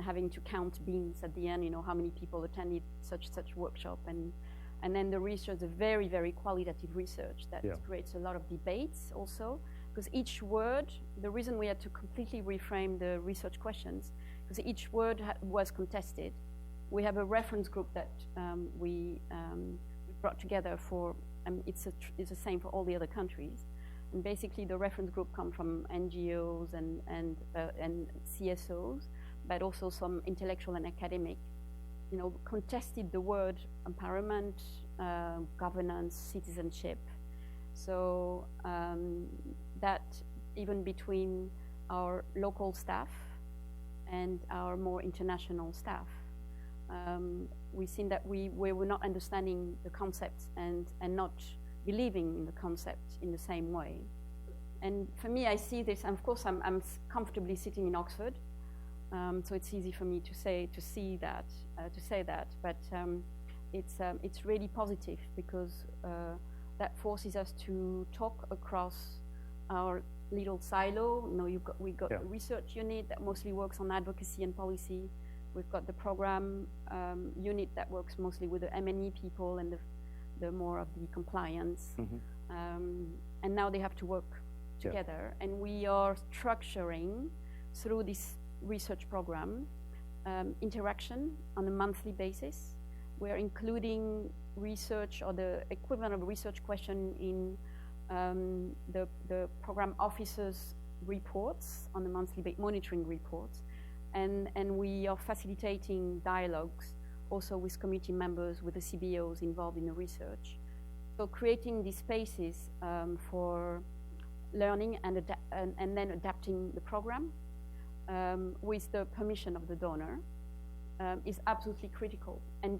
having to count beans at the end, how many people attended such workshop, and then the research, a very, very qualitative research that creates a lot of debates also, because each word, the reason we had to completely reframe the research questions, because each word was contested. We have a reference group that we brought together for, it's the same for all the other countries. And basically the reference group come from NGOs and CSOs, but also some intellectual and academic, contested the word empowerment, governance, citizenship. So that even between our local staff and our more international staff, we've seen that we were not understanding the concepts and not believing in the concept in the same way. And for me, I see this, and of course I'm comfortably sitting in Oxford, so it's easy for me to say that, but it's really positive, because that forces us to talk across our little silo. We got the research unit that mostly works on advocacy and policy. We've got the program unit that works mostly with the M&E people and the more of the compliance, and now they have to work together, and we are structuring through this research program interaction on a monthly basis. We're including research, or the equivalent of a research question, in the program officers' reports on the monthly monitoring reports, and we are facilitating dialogues also with community members, with the CBOs involved in the research. So creating these spaces for learning and then adapting the program with the permission of the donor is absolutely critical. And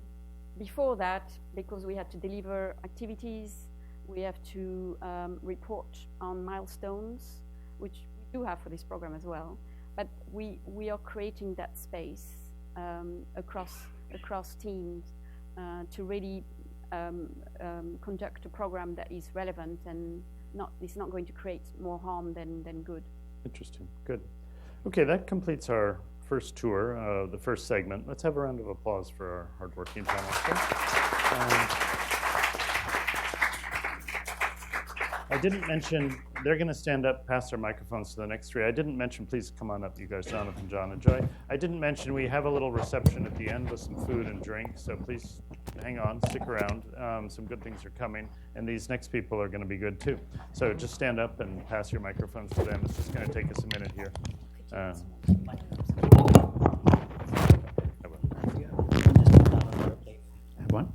before that, because we had to deliver activities, we have to report on milestones, which we do have for this program as well, but we are creating that space across teams to really conduct a program that is relevant and is not going to create more harm than good. Interesting, good. Okay, that completes our first tour, the first segment. Let's have a round of applause for our hardworking panelists. I didn't mention, they're going to stand up, pass their microphones to the next three. I didn't mention, please come on up, you guys, Jonathan, John, and Joy. I didn't mention we have a little reception at the end with some food and drink, so please hang on, stick around. Some good things are coming, and these next people are going to be good too. So just stand up and pass your microphones to them. It's just going to take us a minute here. One?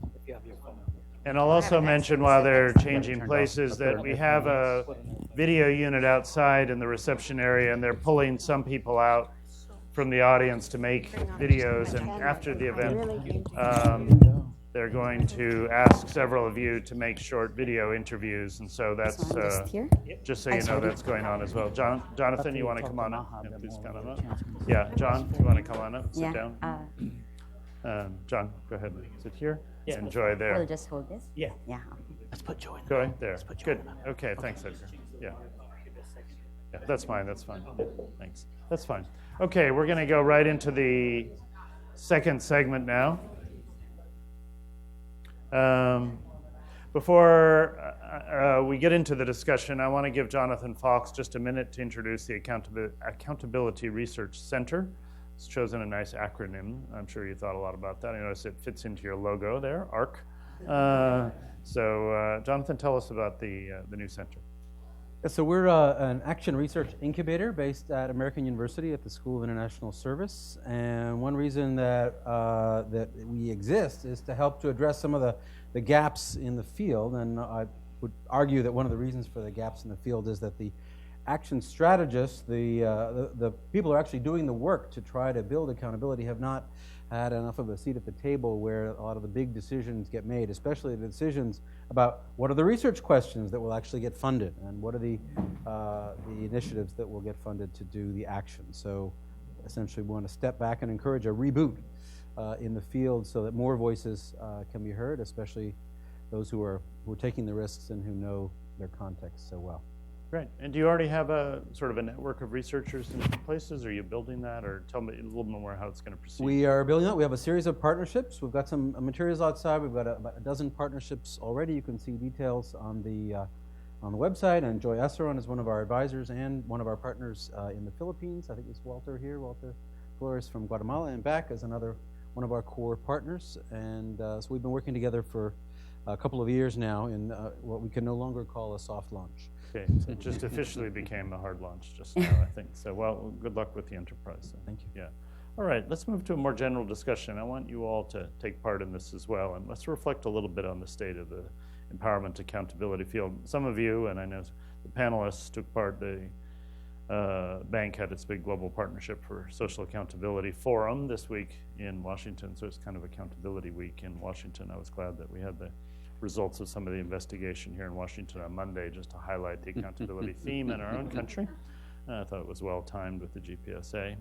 And I'll also mention, while they're changing places, that we have a video unit outside in the reception area, and they're pulling some people out from the audience to make videos. And after the event, they're going to ask several of you to make short video interviews. And so that's, just so you know, that's going on as well. Jonathan, you want to come on up? Yeah, please come on up. Yeah, John, you want to come on up? Sit down. John, go ahead. Sit here. Yeah. And Joy there. We'll just hold this. Yeah. Yeah. Let's put Joy in Go right there. Good. Okay, thanks, Edgar. Yeah. Yeah, that's fine. That's fine. Yeah, thanks. That's fine. Okay, we're going to go right into the second segment now. Before we get into the discussion, I want to give Jonathan Fox just a minute to introduce the Accountability Research Center. It's chosen a nice acronym. I'm sure you thought a lot about that. I notice it fits into your logo there, ARC. So Jonathan, tell us about the new center. So we're an action research incubator based at American University at the School of International Service. And one reason that, that we exist is to help to address some of the gaps in the field. And I would argue that one of the reasons for the gaps in the field is that the action strategists, the people who are actually doing the work to try to build accountability have not had enough of a seat at the table where a lot of the big decisions get made, especially the decisions about what are the research questions that will actually get funded and what are the initiatives that will get funded to do the action. So essentially we want to step back and encourage a reboot in the field so that more voices can be heard, especially those who are taking the risks and who know their context so well. Great. And do you already have a sort of a network of researchers in different places? Are you building that? Or tell me a little bit more how it's going to proceed. We are building that. We have a series of partnerships. We've got some materials outside. We've got about a dozen partnerships already. You can see details on the website. And Joy Esseron is one of our advisors and one of our partners in the Philippines. I think it's Walter here, Walter Flores from Guatemala, and back as another one of our core partners. And so we've been working together for a couple of years now in what we can no longer call a soft launch. Okay, so it just officially became a hard launch just now, I think. So, well, good luck with the enterprise. So, thank you. Yeah. All right, let's move to a more general discussion. I want you all to take part in this as well, and let's reflect a little bit on the state of the empowerment accountability field. Some of you, and I know the panelists took part, the bank had its big global partnership for social accountability forum this week in Washington, so it's kind of accountability week in Washington. I was glad that we had the results of some of the investigation here in Washington on Monday just to highlight the accountability theme in our own country. I thought it was well timed with the GPSA.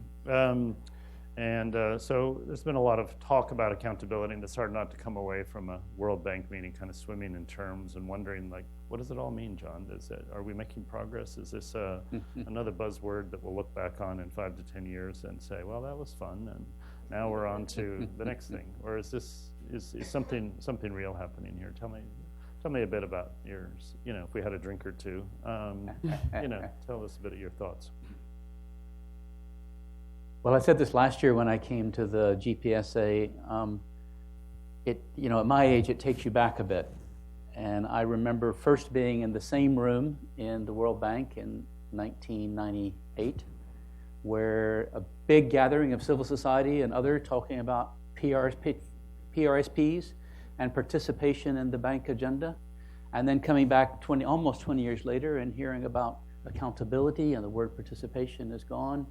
So there's been a lot of talk about accountability, and it's hard not to come away from a World Bank meeting kind of swimming in terms and wondering, like, what does it all mean, John? Are we making progress? Is this another buzzword that we'll look back on in 5 to 10 years and say, well, that was fun, and now we're on to the next thing? Or is this is something real happening here? Tell me a bit about yours. You know, if we had a drink or two, you know, tell us a bit of your thoughts. Well, I said this last year when I came to the GPSA. You know, at my age, it takes you back a bit. And I remember first being in the same room in the World Bank in 1998, where a big gathering of civil society and others talking about PRSPs and participation in the bank agenda, and then coming back almost 20 years later and hearing about accountability and the word participation is gone,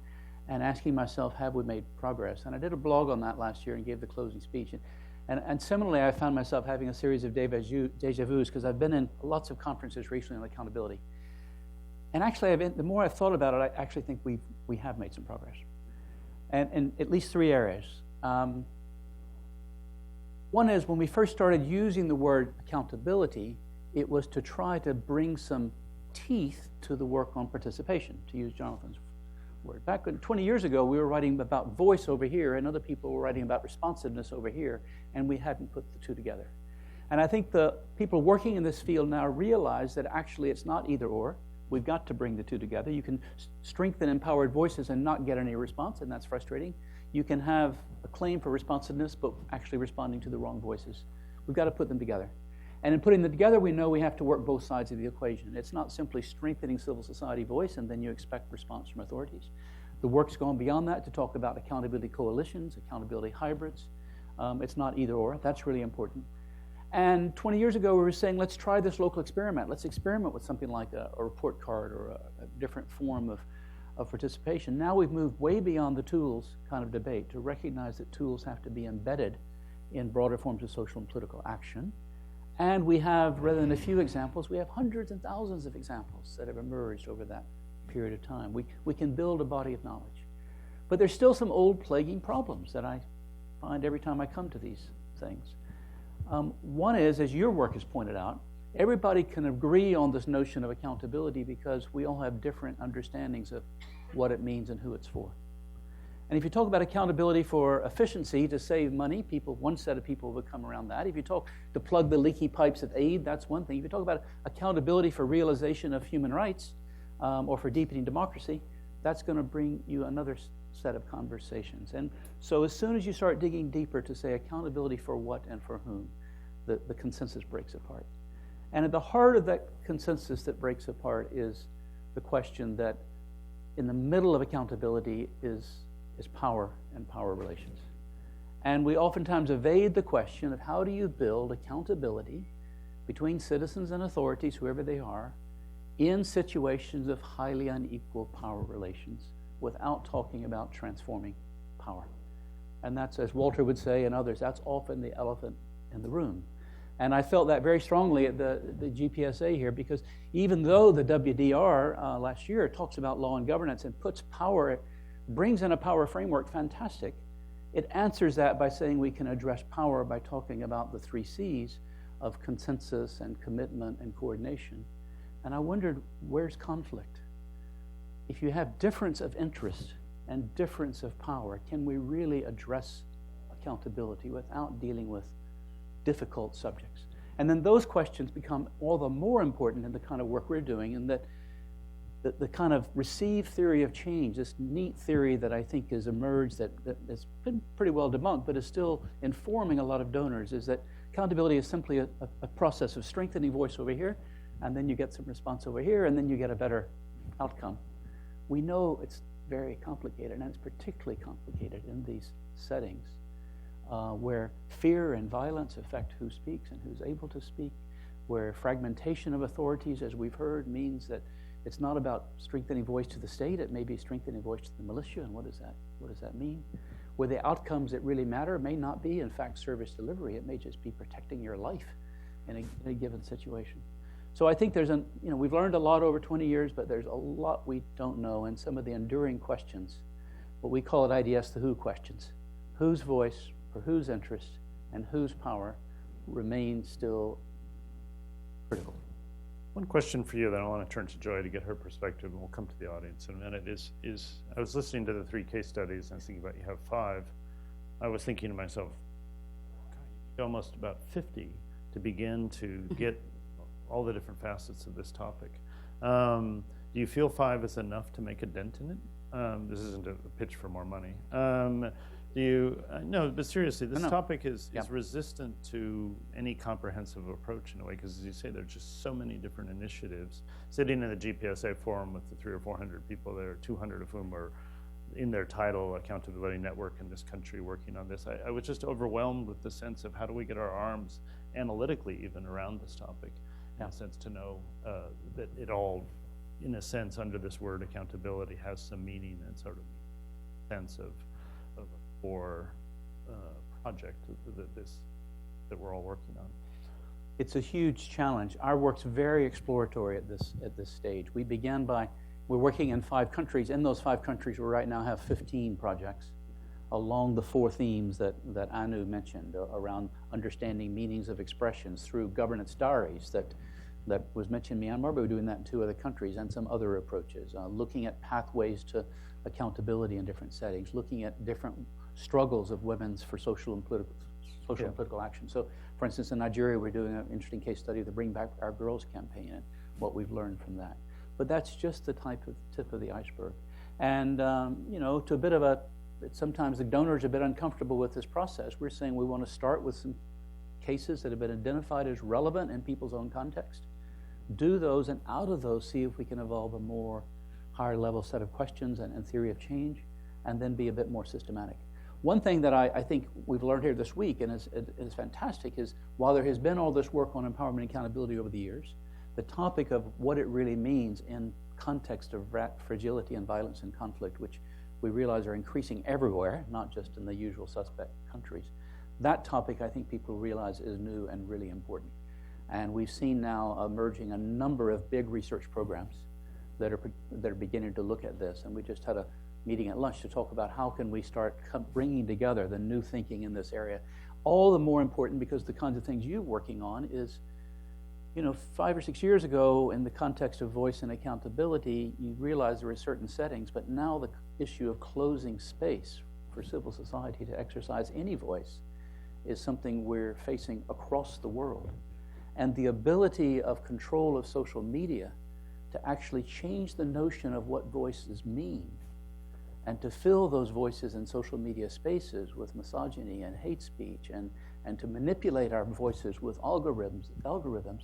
and asking myself, have we made progress? And I did a blog on that last year and gave the closing speech. And similarly, I found myself having a series of deja vus because I've been in lots of conferences recently on accountability. And actually, the more I've thought about it, I actually think we have made some progress. And in at least 3 areas. One is when we first started using the word accountability, it was to try to bring some teeth to the work on participation, to use Jonathan's word. Back 20 years ago, we were writing about voice over here, and other people were writing about responsiveness over here, and we hadn't put the two together. And I think the people working in this field now realize that actually it's not either or. We've got to bring the two together. You can strengthen empowered voices and not get any response, and that's frustrating. You can have a claim for responsiveness, but actually responding to the wrong voices. We've got to put them together. And in putting them together, we know we have to work both sides of the equation. It's not simply strengthening civil society voice and then you expect response from authorities. The work's gone beyond that to talk about accountability coalitions, accountability hybrids. It's not either or. That's really important. And 20 years ago, we were saying, let's try this local experiment. Let's experiment with something like a report card or a different form of participation. Now we've moved way beyond the tools kind of debate to recognize that tools have to be embedded in broader forms of social and political action. And we have, rather than a few examples, we have hundreds and thousands of examples that have emerged over that period of time. We can build a body of knowledge. But there's still some old plaguing problems that I find every time I come to these things. One is, as your work has pointed out, everybody can agree on this notion of accountability because we all have different understandings of what it means and who it's for. And if you talk about accountability for efficiency to save money, one set of people would come around that. If you talk to plug the leaky pipes at aid, that's one thing. If you talk about accountability for realization of human rights or for deepening democracy, that's going to bring you another set of conversations. And so as soon as you start digging deeper to say accountability for what and for whom, the consensus breaks apart. And at the heart of that consensus that breaks apart is the question that in the middle of accountability is power and power relations. And we oftentimes evade the question of how do you build accountability between citizens and authorities, whoever they are, in situations of highly unequal power relations without talking about transforming power. And that's, as Walter would say and others, that's often the elephant in the room. And I felt that very strongly at the GPSA here, because even though the WDR last year talks about law and governance and puts power, brings in a power framework, fantastic, it answers that by saying we can address power by talking about the 3 C's of consensus and commitment and coordination. And I wondered, where's conflict? If you have difference of interest and difference of power, can we really address accountability without dealing with difficult subjects? And then those questions become all the more important in the kind of work we're doing, and that the kind of received theory of change, this neat theory that I think has emerged that has been pretty well debunked, but is still informing a lot of donors, is that accountability is simply a process of strengthening voice over here, and then you get some response over here, and then you get a better outcome. We know it's very complicated, and it's particularly complicated in these settings where fear and violence affect who speaks and who's able to speak, where fragmentation of authorities, as we've heard, means that it's not about strengthening voice to the state, it may be strengthening voice to the militia, and what does that mean? Where the outcomes that really matter may not be, in fact, service delivery, it may just be protecting your life in a given situation. So I think we've learned a lot over 20 years, but there's a lot we don't know, and some of the enduring questions, what we call at IDS the who questions. Whose voice, for whose interest, and whose power remain still critical. One question for you that I want to turn to Joy to get her perspective, and we'll come to the audience in a minute, is I was listening to the 3 case studies, and I was thinking about you have 5. I was thinking to myself, God, you need almost about 50 to begin to get all the different facets of this topic. Do you feel 5 is enough to make a dent in it? This isn't a pitch for more money. No, but seriously, this topic is resistant to any comprehensive approach in a way, because as you say, there's just so many different initiatives. Sitting in the GPSA forum with the 300 or 400 people there, 200 of whom are in their title Accountability Network in this country working on this, I was just overwhelmed with the sense of how do we get our arms analytically even around this topic, in a sense to know that it all, in a sense, under this word accountability has some meaning and sort of sense of a core project that we're all working on. It's a huge challenge. Our work's very exploratory at this stage. We began we're working in 5 countries. In those 5 countries, we right now have 15 projects along the 4 themes that Anu mentioned around understanding meanings of expressions through governance diaries that was mentioned in Myanmar, but we're doing that in 2 other countries, and some other approaches, looking at pathways to accountability in different settings, looking at different struggles of women's for social and political action. So, for instance, in Nigeria, we're doing an interesting case study of the Bring Back Our Girls campaign and what we've learned from that. But that's just the tip of the iceberg. And, to a bit of sometimes the donors are a bit uncomfortable with this process. We're saying we want to start with some cases that have been identified as relevant in people's own context, do those, and out of those, see if we can evolve a more higher level set of questions and theory of change, and then be a bit more systematic. One thing that I think we've learned here this week, and is fantastic, is while there has been all this work on empowerment and accountability over the years, the topic of what it really means in context of fragility and violence and conflict, which we realize are increasing everywhere, not just in the usual suspect countries, that topic I think people realize is new and really important. And we've seen now emerging a number of big research programs that are beginning to look at this. And we just had a meeting at lunch to talk about how can we start bringing together the new thinking in this area. All the more important because the kinds of things you're working on is, 5 or 6 years ago in the context of voice and accountability, you realize there were certain settings, but now issue of closing space for civil society to exercise any voice is something we're facing across the world. And the ability of control of social media to actually change the notion of what voices mean and to fill those voices in social media spaces with misogyny and hate speech and to manipulate our voices with algorithms.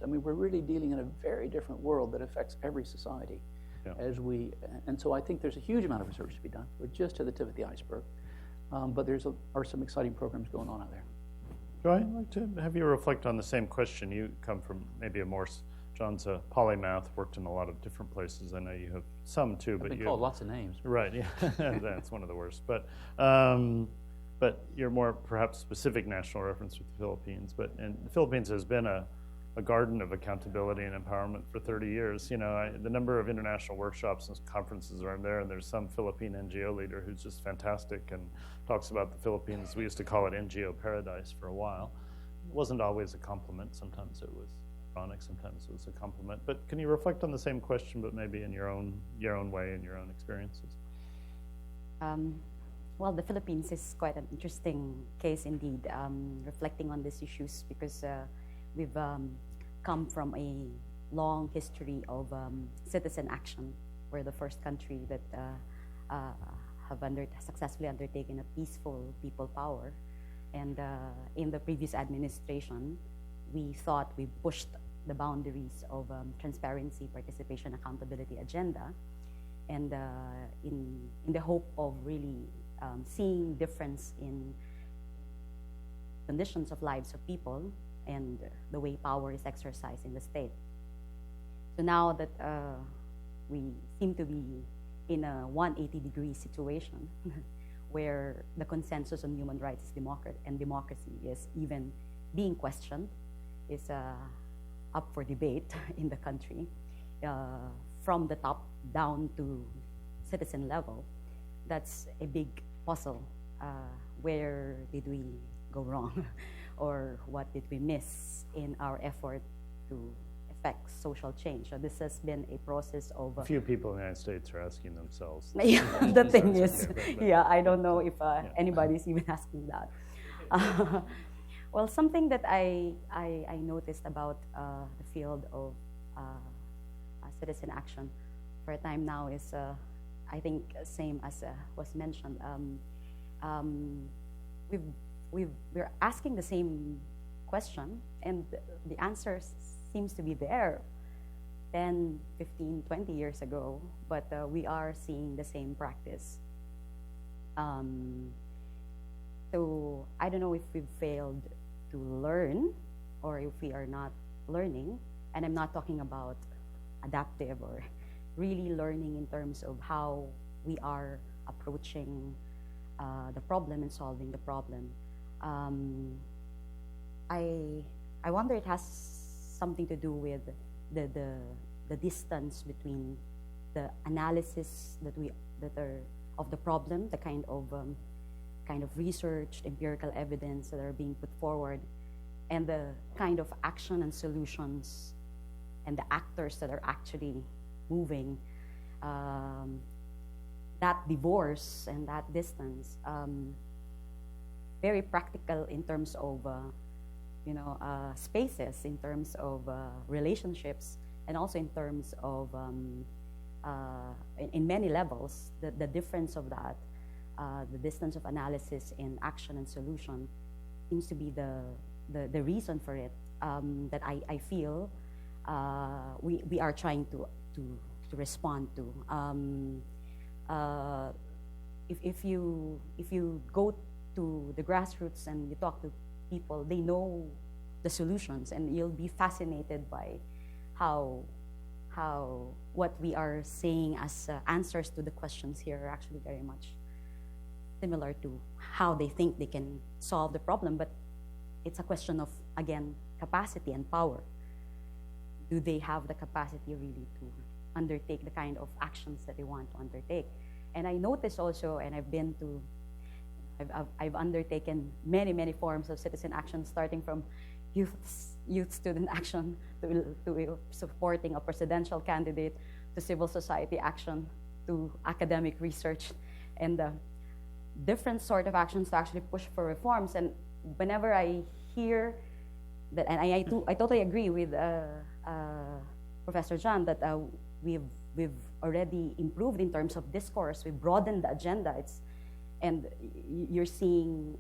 I mean, we're really dealing in a very different world that affects every society. Yeah. And so I think there's a huge amount of research to be done. We're just to the tip of the iceberg. But are some exciting programs going on out there. Joy, I'd like to have you reflect on the same question. You come from maybe a more, John's a polymath, worked in a lot of different places. I know you have some too, but I've been called lots of names. Right, yeah, that's one of the worst. But you're more perhaps specific national reference with the Philippines. And the Philippines has been a garden of accountability and empowerment for 30 years. You know, the number of international workshops and conferences are there, and there's some Philippine NGO leader who's just fantastic and talks about the Philippines. We used to call it NGO paradise for a while. It wasn't always a compliment. Sometimes it was ironic, sometimes it was a compliment. But can you reflect on the same question, but maybe in your own way and your own experiences? Well, the Philippines is quite an interesting case indeed, reflecting on these issues because we've come from a long history of citizen action. We're the first country that have successfully undertaken a peaceful people power. And in the previous administration, we thought we pushed the boundaries of transparency, participation, accountability agenda, and in the hope of really seeing difference in conditions of lives of people and the way power is exercised in the state. So now that we seem to be in a 180-degree situation where the consensus on human rights is democracy is even being questioned, is up for debate in the country, from the top down to citizen level. That's a big puzzle. Where did we go wrong? Or what did we miss in our effort to affect social change? So this has been a process of... A few people in the United States are asking themselves. Yeah, the thing is, yeah, I don't know if anybody's even asking that. Well, something that I noticed about the field of citizen action for a time now is, I think, same as was mentioned. We're asking the same question, and the answer seems to be there 10, 15, 20 years ago, but we are seeing the same practice. So I don't know if we've failed to learn or if we are not learning, and I'm not talking about adaptive or really learning in terms of how we are approaching the problem and solving the problem. I wonder it has something to do with the distance between the analysis that are of the problem, the kind of research, empirical evidence that are being put forward, and the kind of action and solutions and the actors that are actually moving. That divorce and that distance, very practical in terms of spaces, in terms of relationships, and also in terms of in many levels, the difference of that, the distance of analysis in action and solution seems to be the reason for it, that I feel we are trying to respond to. If you go to the grassroots and you talk to people, they know the solutions, and you'll be fascinated by how what we are saying as answers to the questions here are actually very much similar to how they think they can solve the problem. But it's a question of, again, capacity and power. Do they have the capacity really to undertake the kind of actions that they want to undertake? And I notice also, and I've undertaken many forms of citizen action, starting from youth student action to supporting a presidential candidate, to civil society action, to academic research, and different sort of actions to actually push for reforms. And whenever I hear that, and I totally agree with Professor John that we've already improved in terms of discourse. We've broadened the agenda. And you're seeing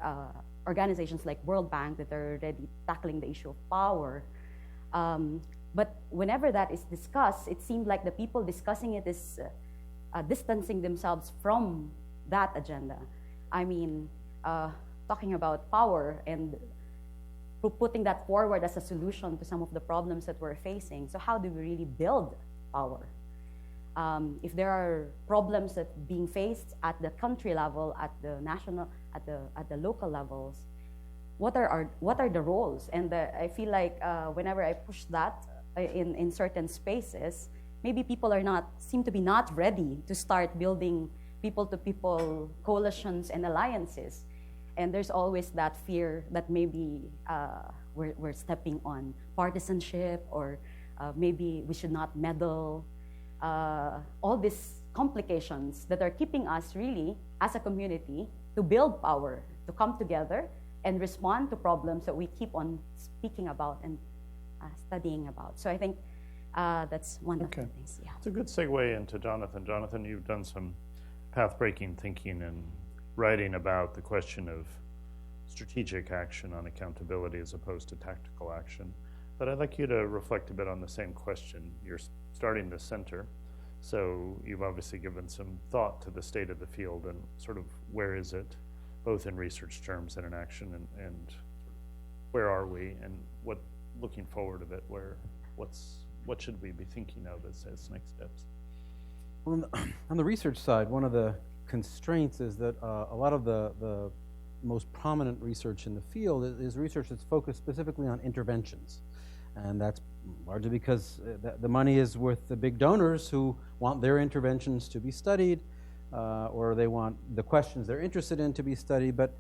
organizations like World Bank that are already tackling the issue of power. But whenever that is discussed, it seemed like the people discussing it is distancing themselves from that agenda. I mean, talking about power and putting that forward as a solution to some of the problems that we're facing. So how do we really build power? If there are problems that being faced at the country level, at the national, at the local levels, what are the roles? And I feel like whenever I push that in certain spaces, maybe people seem to be not ready to start building people-to-people coalitions and alliances. And there's always that fear that maybe we're stepping on partisanship, or maybe we should not meddle. All these complications that are keeping us really, as a community, to build power, to come together and respond to problems that we keep on speaking about and studying about. So I think that's one of the things. Yeah. It's a good segue into Jonathan. Jonathan, you've done some path-breaking thinking and writing about the question of strategic action on accountability as opposed to tactical action. But I'd like you to reflect a bit on the same question. You're starting the center, so you've obviously given some thought to the state of the field and sort of where is it, both in research terms and in action, and where are we, and what, looking forward a bit, what should we be thinking of as next steps? Well, on the research side, one of the constraints is that a lot of the most prominent research in the field is research that's focused specifically on interventions. And that's largely because the money is with the big donors who want their interventions to be studied, or they want the questions they're interested in to be studied. But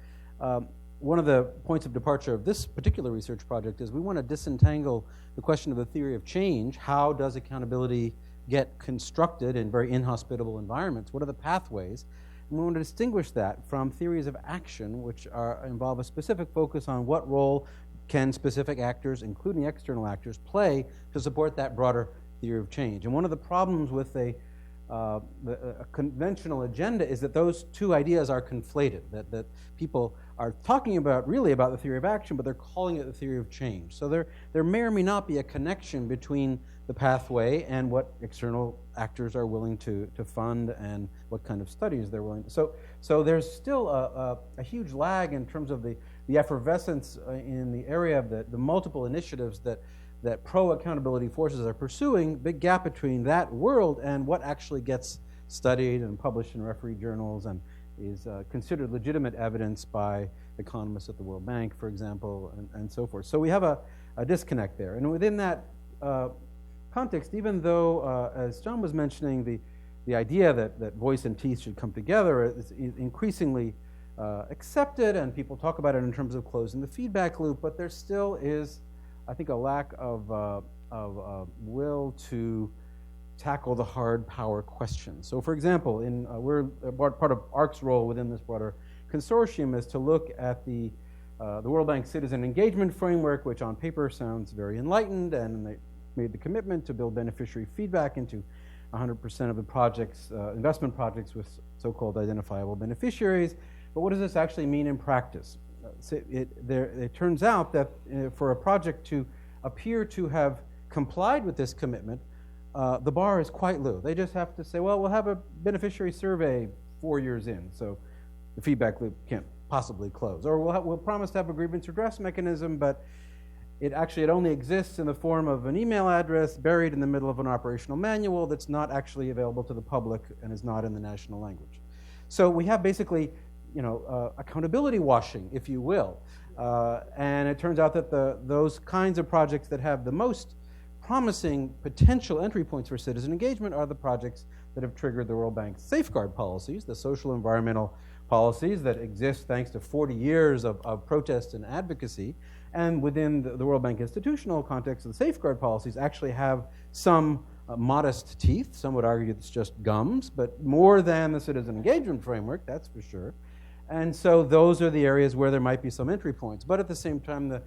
one of the points of departure of this particular research project is we want to disentangle the question of the theory of change. How does accountability get constructed in very inhospitable environments? What are the pathways? And we want to distinguish that from theories of action, which involve a specific focus on what role can specific actors, including external actors, play to support that broader theory of change. And one of the problems with a conventional agenda is that those two ideas are conflated, that people are talking really about the theory of action, but they're calling it the theory of change. So there may or may not be a connection between the pathway and what external actors are willing to fund and what kind of studies they're willing to. So there's still a huge lag in terms of the effervescence in the area of the multiple initiatives that pro-accountability forces are pursuing. Big gap between that world and what actually gets studied and published in referee journals and is considered legitimate evidence by economists at the World Bank, for example, and so forth. So we have a disconnect there. And within that context, even though, as John was mentioning, the idea that voice and teeth should come together is increasingly accepted, and people talk about it in terms of closing the feedback loop, but there still is, I think, a lack of will to tackle the hard power questions. So, for example, part of ARC's role within this broader consortium is to look at the World Bank Citizen Engagement Framework, which on paper sounds very enlightened, and they made the commitment to build beneficiary feedback into 100% of the projects, investment projects with so-called identifiable beneficiaries. But what does this actually mean in practice? It turns out that for a project to appear to have complied with this commitment, the bar is quite low. They just have to say, well, we'll have a beneficiary survey 4 years in, so the feedback loop can't possibly close. Or we'll promise to have a grievance redress mechanism, but it only exists in the form of an email address buried in the middle of an operational manual that's not actually available to the public and is not in the national language. So we have basically accountability washing, if you will. And it turns out that those kinds of projects that have the most promising potential entry points for citizen engagement are the projects that have triggered the World Bank's safeguard policies, the social environmental policies that exist thanks to 40 years of protest and advocacy. And within the World Bank institutional context, the safeguard policies actually have some modest teeth. Some would argue it's just gums, but more than the citizen engagement framework, that's for sure. And so those are the areas where there might be some entry points. But at the same time,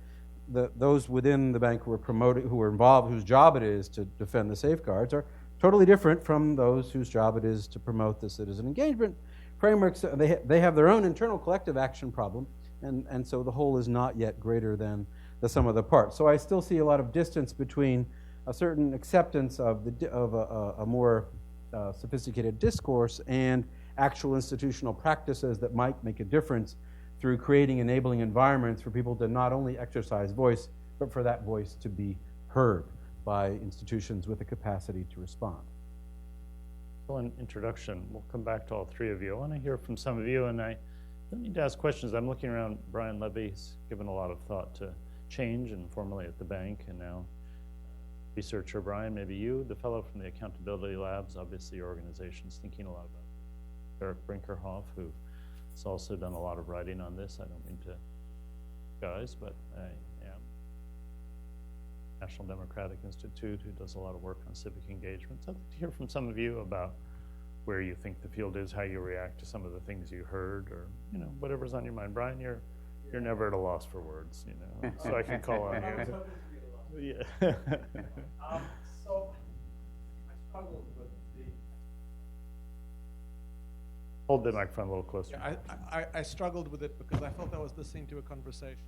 those within the bank who are promoted, who are involved, whose job it is to defend the safeguards, are totally different from those whose job it is to promote the citizen engagement frameworks. They have their own internal collective action problem, and so the whole is not yet greater than the sum of the parts. So I still see a lot of distance between a certain acceptance of a more sophisticated discourse and actual institutional practices that might make a difference through creating enabling environments for people to not only exercise voice, but for that voice to be heard by institutions with the capacity to respond. Well, an introduction. We'll come back to all three of you. I want to hear from some of you, and I don't need to ask questions. I'm looking around. Brian Levy's given a lot of thought to change, and formerly at the bank, and now researcher Brian, maybe you, the fellow from the Accountability Labs. Obviously, your organization's thinking a lot about it. Eric Brinkerhoff, who has also done a lot of writing on this. I don't mean to guys, but I am National Democratic Institute, who does a lot of work on civic engagement. So I'd like to hear from some of you about where you think the field is, how you react to some of the things you heard, or whatever's on your mind. Brian, you're never at a loss for words, so I can call on you. Yeah. So I struggled with the. Hold the microphone a little closer. Yeah, I struggled with it because I felt I was listening to a conversation,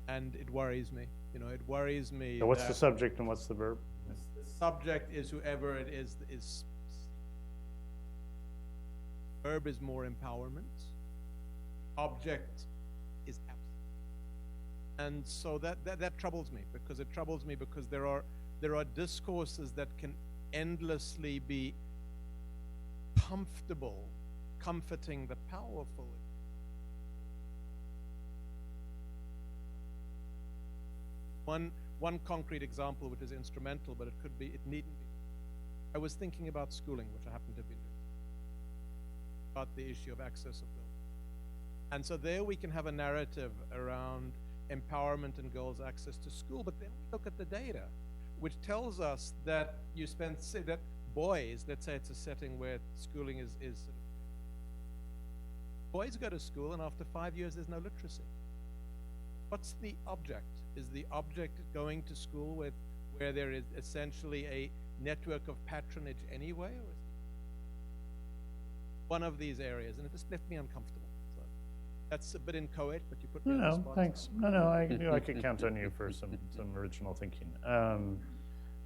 and it worries me. It worries me. So what's the subject and what's the verb? The subject is whoever it is. Verb is more empowerment. Object is absent. And so that troubles me, because it troubles me because there are discourses that can endlessly be comforting the powerful. One concrete example, which is instrumental, but it needn't be. I was thinking about schooling, which I happen to have been doing, about the issue of accessibility. And so there we can have a narrative around empowerment and girls' access to school, but then we look at the data, which tells us that that boys, let's say it's a setting where schooling is boys go to school, and after 5 years there's no literacy. What's the object? Is the object going to school where there is essentially a network of patronage anyway, or is it one of these areas? And it just left me uncomfortable. So that's a bit inchoate, but you put me on the spot. Thanks. No, I could count on you for some original thinking.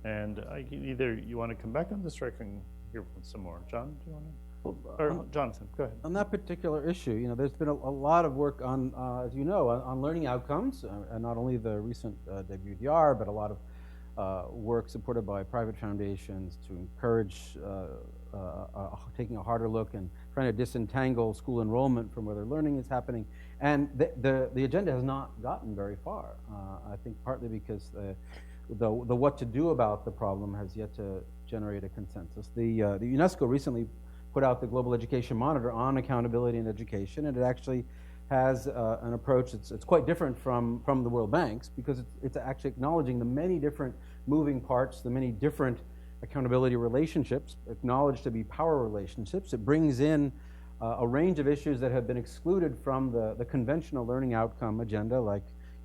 And either you want to come back on this, or I can hear some more. John, do you want to? Or Jonathan, go ahead. On that particular issue, there's been a lot of work on, as you know, on learning outcomes, and not only the recent WDR, but a lot of work supported by private foundations to encourage taking a harder look and trying to disentangle school enrollment from whether learning is happening. And the agenda has not gotten very far. I think partly because the what to do about the problem has yet to generate a consensus. The UNESCO recently put out the Global Education Monitor on accountability in education, and it actually has an approach that's quite different from the World Bank's, because it's actually acknowledging the many different moving parts, the many different accountability relationships, acknowledged to be power relationships. It brings in a range of issues that have been excluded from the conventional learning outcome agenda, like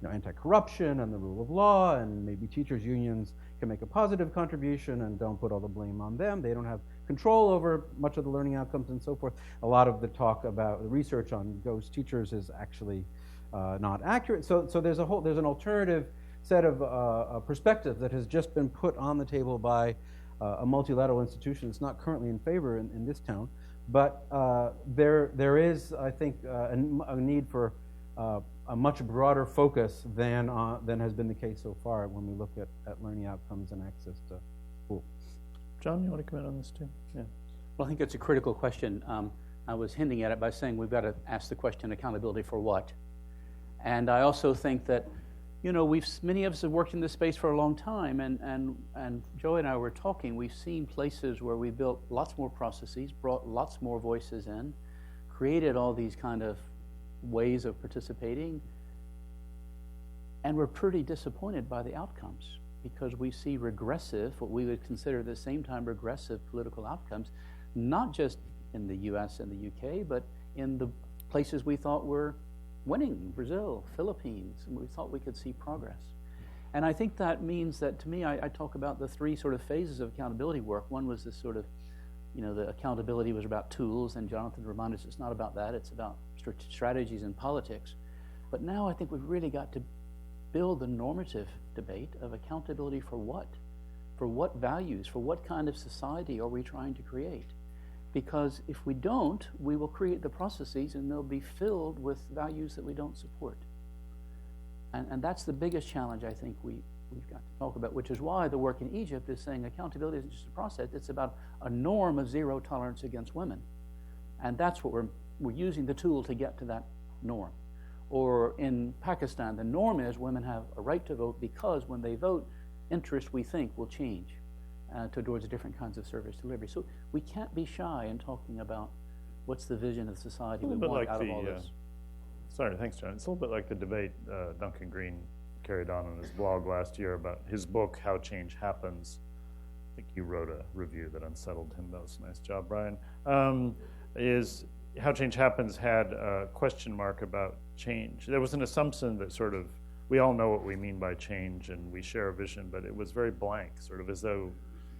anti-corruption and the rule of law, and maybe teachers' unions can make a positive contribution and don't put all the blame on them. They don't have control over much of the learning outcomes and so forth. A lot of the talk about the research on ghost teachers is actually not accurate. So there's an alternative set of perspectives that has just been put on the table by a multilateral institution that's not currently in favor in this town. But there is, I think, a need for a much broader focus than has been the case so far when we look at learning outcomes and access to school. John, you want to comment on this too? Yeah. Well, I think it's a critical question. I was hinting at it by saying we've got to ask the question, accountability for what? And I also think that, many of us have worked in this space for a long time, and Joey and I were talking, we've seen places where we built lots more processes, brought lots more voices in, created all these kind of ways of participating, and we're pretty disappointed by the outcomes. because we see regressive, what we would consider at the same time regressive political outcomes, not just in the US and the UK, but in the places we thought were winning, Brazil, Philippines, and we thought we could see progress. And I think that means that, to me, I talk about the three sort of phases of accountability work. One was this sort of, the accountability was about tools, and Jonathan reminded us it's not about that, it's about strategies and politics. But now I think we've really got to build the normative debate of accountability for what? For what values? For what kind of society are we trying to create? Because if we don't, we will create the processes and they'll be filled with values that we don't support. And that's the biggest challenge I think we've got to talk about, which is why the work in Egypt is saying accountability isn't just a process, it's about a norm of zero tolerance against women. And that's what we're using the tool to get to that norm. Or in Pakistan, the norm is women have a right to vote because when they vote, interests we think will change towards different kinds of service delivery. So we can't be shy in talking about what's the vision of the society we want out of all this. Sorry, thanks, John. It's a little bit like the debate Duncan Green carried on his blog last year about his book, How Change Happens. I think you wrote a review that unsettled him. That was a nice job, Brian. Is How Change Happens had a question mark about change. There was an assumption that sort of, we all know what we mean by change and we share a vision, but it was very blank, sort of as though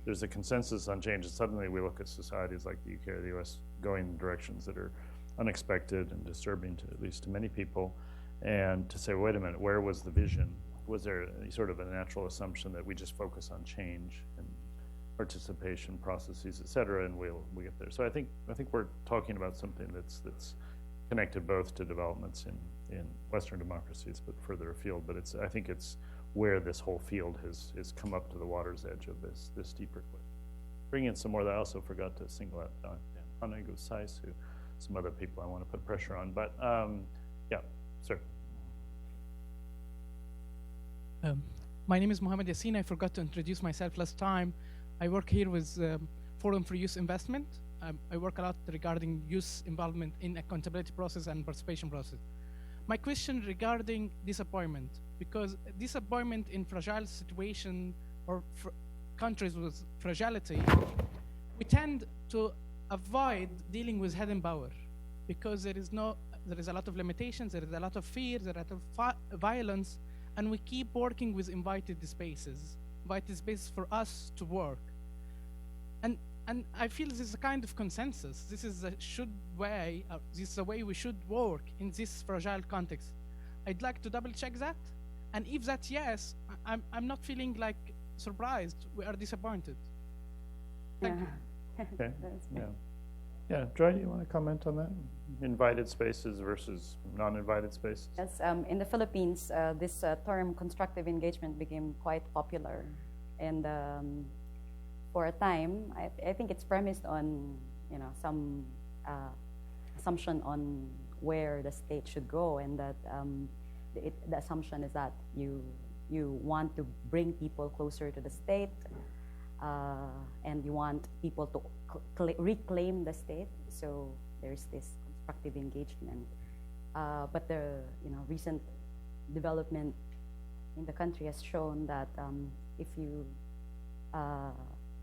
there's a consensus on change, and suddenly we look at societies like the UK or the US going in directions that are unexpected and disturbing, to at least to many people, and to say, wait a minute, where was the vision? Was there sort of a natural assumption that we just focus on change and participation processes, et cetera, and we'll get there. So I think we're talking about something that's connected both to developments in Western democracies, but further afield. But I think it's where this whole field has come up to the water's edge of this deeper question. Bring in some more that I also forgot to single out Dan Hanego Sais, who some other people I want to put pressure on. But yeah, sir. My name is Mohammed Yassin. I forgot to introduce myself last time. I work here with Forum for Youth Investment. I work a lot regarding youth involvement in accountability process and participation process. My question regarding disappointment, because disappointment in fragile situation or countries with fragility, we tend to avoid dealing with hidden power because there is a lot of limitations, there is a lot of fear, there is a lot of violence, and we keep working with invited spaces for us to work. And I feel this is a kind of consensus. This is this is the way we should work in this fragile context. I'd like to double check that. And if that's yes, I'm not feeling like surprised. We are disappointed. Thank you. Okay. Yeah, Joy, do you want to comment on that? Invited spaces versus non-invited spaces? Yes, in the Philippines, this term constructive engagement became quite popular. And for a time, I think it's premised on some assumption on where the state should go, and that the assumption is that you want to bring people closer to the state, and you want people to reclaim the state. So there's this constructive engagement. But the recent development in the country has shown that if you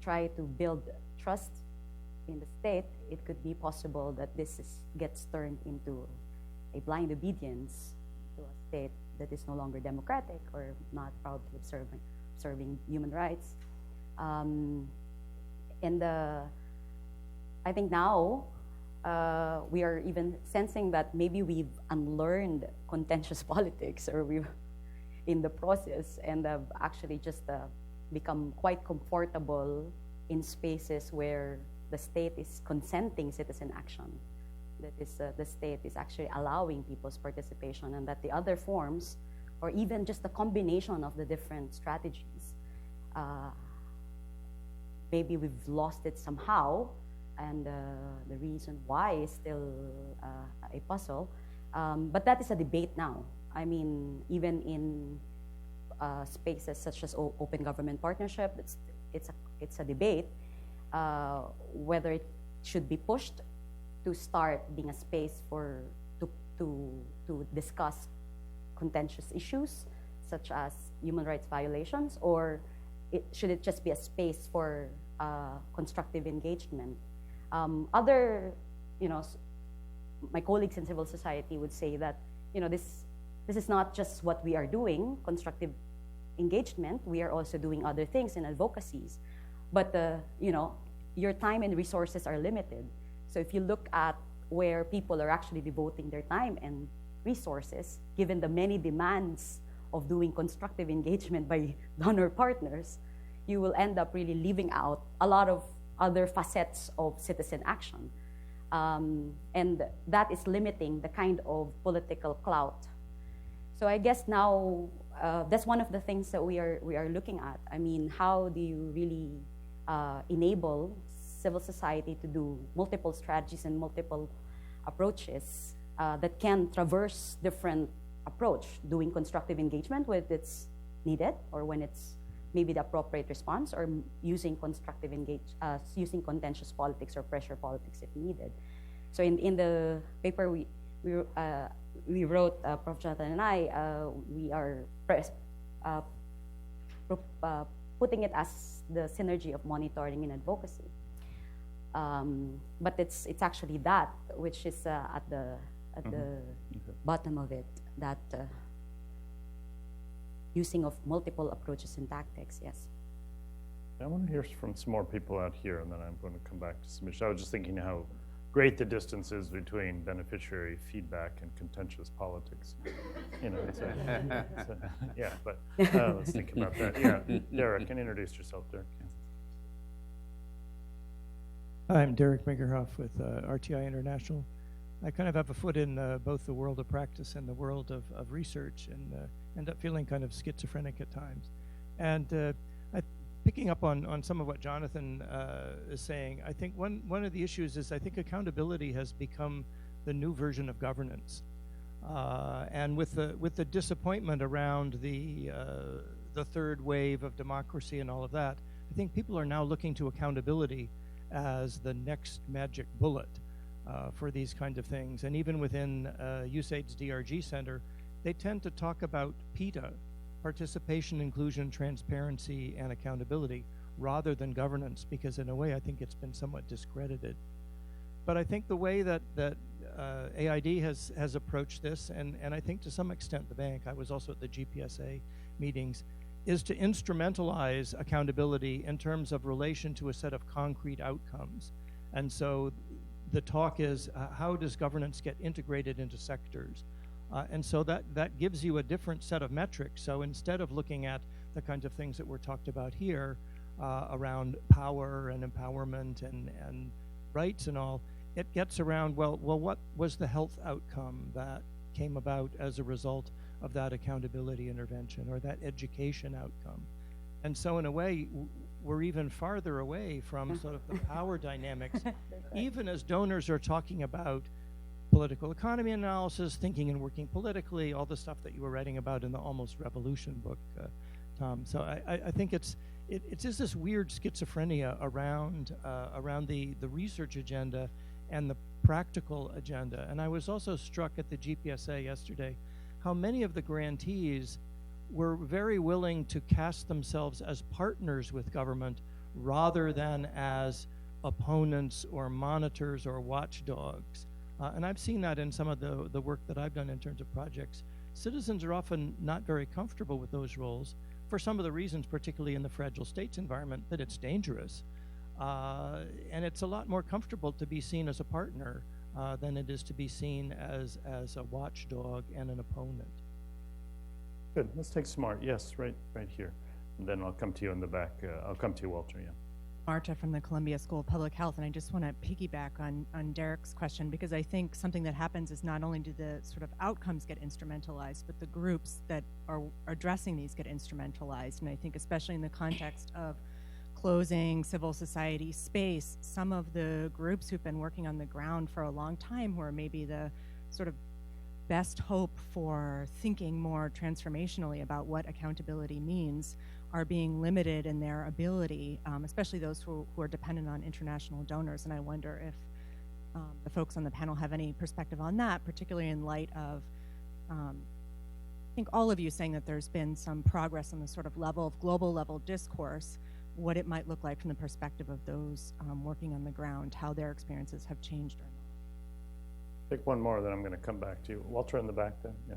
try to build trust in the state, it could be possible that gets turned into a blind obedience to a state that is no longer democratic or not proud of serving human rights. I think now we are even sensing that maybe we've unlearned contentious politics, or we've in the process, and have actually just become quite comfortable in spaces where the state is consenting citizen action. That is, the state is actually allowing people's participation, and that the other forms, or even just the combination of the different strategies, maybe we've lost it somehow, and the reason why is still a puzzle. But that is a debate now. I mean, even in spaces such as open government partnership, it's a debate whether it should be pushed to start being a space to discuss contentious issues such as human rights violations, or should it just be a space for constructive engagement? Other, my colleagues in civil society would say that, this is not just what we are doing, constructive engagement. We are also doing other things in advocacies. But, your time and resources are limited. So if you look at where people are actually devoting their time and resources, given the many demands of doing constructive engagement by donor partners, you will end up really leaving out a lot of other facets of citizen action. And that is limiting the kind of political clout. So I guess now that's one of the things that we are looking at. I mean, how do you really enable civil society to do multiple strategies and multiple approaches that can traverse different approach, doing constructive engagement when it's needed or when it's maybe the appropriate response, or using constructive using contentious politics or pressure politics if needed. So in the paper we wrote, Prof. Jonathan and I, we are putting it as the synergy of monitoring and advocacy. But it's actually that which is at the bottom of it, that using of multiple approaches and tactics, yes. I want to hear from some more people out here, and then I'm going to come back to some issues. I was just thinking how great the distance is between beneficiary feedback and contentious politics. Yeah, but let's think about that. Yeah, Derek, can you introduce yourself, Derek? Yeah. I'm Derek Mingerhoff with RTI International. I kind of have a foot in both the world of practice and the world of research, and end up feeling kind of schizophrenic at times. And picking up on some of what Jonathan is saying, I think one of the issues is I think accountability has become the new version of governance. And with the disappointment around the third wave of democracy and all of that, I think people are now looking to accountability as the next magic bullet for these kind of things. And even within USAID's DRG Center, they tend to talk about PITA, participation, inclusion, transparency, and accountability, rather than governance, because in a way I think it's been somewhat discredited. But I think the way that AID has approached this, and I think to some extent the bank, I was also at the GPSA meetings, is to instrumentalize accountability in terms of relation to a set of concrete outcomes. And so the talk is, how does governance get integrated into sectors? And so that gives you a different set of metrics. So instead of looking at the kinds of things that were talked about here around power and empowerment and rights and all, it gets around, well, what was the health outcome that came about as a result of that accountability intervention, or that education outcome? And so in a way, we're even farther away from sort of the power dynamics, even as donors are talking about political economy analysis, thinking and working politically, all the stuff that you were writing about in the Almost Revolution book, Tom. So I think it's just this weird schizophrenia around the research agenda and the practical agenda. And I was also struck at the GPSA yesterday how many of the grantees were very willing to cast themselves as partners with government rather than as opponents or monitors or watchdogs. And I've seen that in some of the work that I've done in terms of projects. Citizens are often not very comfortable with those roles for some of the reasons, particularly in the fragile states environment, that it's dangerous. And it's a lot more comfortable to be seen as a partner than it is to be seen as a watchdog and an opponent. Good. Let's take Smart. Yes, right here. And then I'll come to you in the back. I'll come to you, Walter. Yeah. Marta from the Columbia School of Public Health, and I just want to piggyback on Derek's question, because I think something that happens is not only do the sort of outcomes get instrumentalized, but the groups that are addressing these get instrumentalized. And I think especially in the context of closing civil society space, some of the groups who've been working on the ground for a long time, who are maybe the sort of best hope for thinking more transformationally about what accountability means, are being limited in their ability, especially those who are dependent on international donors. And I wonder if the folks on the panel have any perspective on that, particularly in light of think all of you saying that there's been some progress on the sort of level of global level discourse, what it might look like from the perspective of those working on the ground, how their experiences have changed or not. Take one more, then I'm going to come back to you. Walter in the back then, yeah.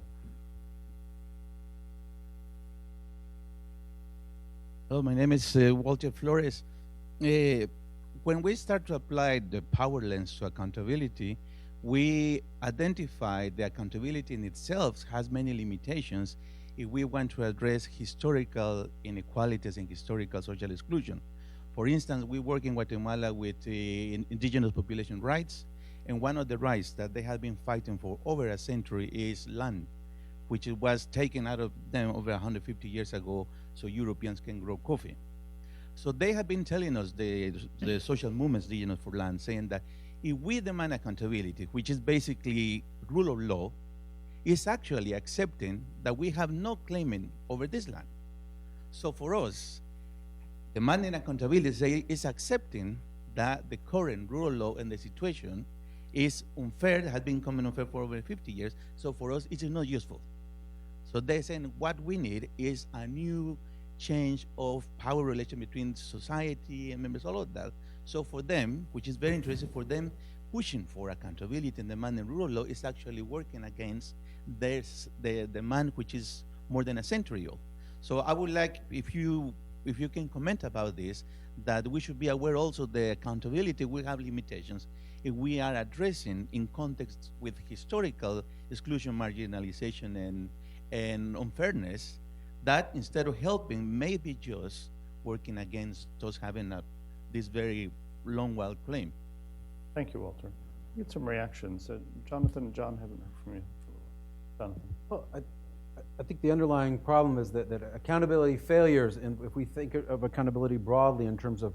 Hello, my name is Walter Flores. When we start to apply the power lens to accountability, we identify the accountability in itself has many limitations if we want to address historical inequalities and historical social exclusion. For instance, we work in Guatemala with indigenous population rights, and one of the rights that they have been fighting for over a century is land, which was taken out of them over 150 years ago so Europeans can grow coffee. So they have been telling us, the social movements, Indigenous for Land, saying that if we demand accountability, which is basically rule of law, is actually accepting that we have no claim over this land. So for us, demanding accountability is accepting that the current rule of law and the situation is unfair, has been coming unfair for over 50 years, so for us it is not useful. So they're saying what we need is a new change of power relation between society and members, all of that. So for them, which is very interesting for them, pushing for accountability and demanding rule of law is actually working against the demand which is more than a century old. So I would like, if you can comment about this, that we should be aware also the accountability will have limitations if we are addressing in context with historical exclusion, marginalization, and unfairness, that instead of helping, maybe just working against those having this very long wild claim. Thank you, Walter. Get some reactions. Jonathan and John haven't heard from you for a little while. Jonathan. Well, I think the underlying problem is that accountability failures, and if we think of accountability broadly in terms of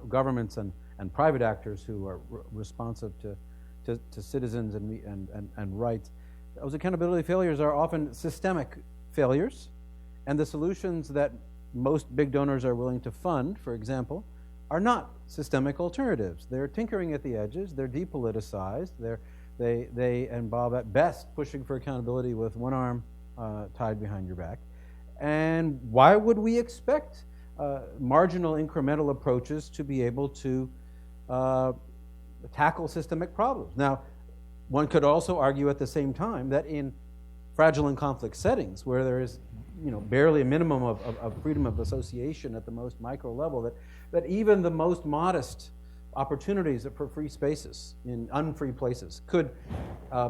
governments and private actors who are responsive to citizens and rights, those accountability failures are often systemic failures, and the solutions that most big donors are willing to fund, for example, are not systemic alternatives. They're tinkering at the edges, they're depoliticized, they involve at best pushing for accountability with one arm tied behind your back. And why would we expect marginal incremental approaches to be able to tackle systemic problems? Now, one could also argue at the same time that in fragile and conflict settings where there is barely a minimum of freedom of association at the most micro level, that even the most modest opportunities for free spaces in unfree places could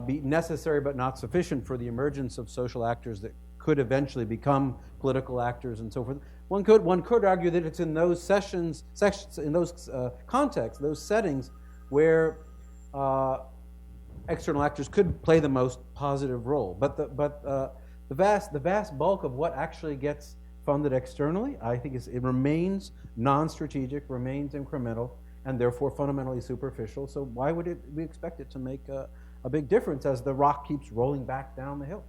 be necessary but not sufficient for the emergence of social actors that could eventually become political actors and so forth. One could argue that it's in those in those contexts, those settings, where external actors could play the most positive role. But the vast bulk of what actually gets funded externally, I think it remains non-strategic, remains incremental, and therefore fundamentally superficial. So why would we expect it to make a big difference as the rock keeps rolling back down the hill?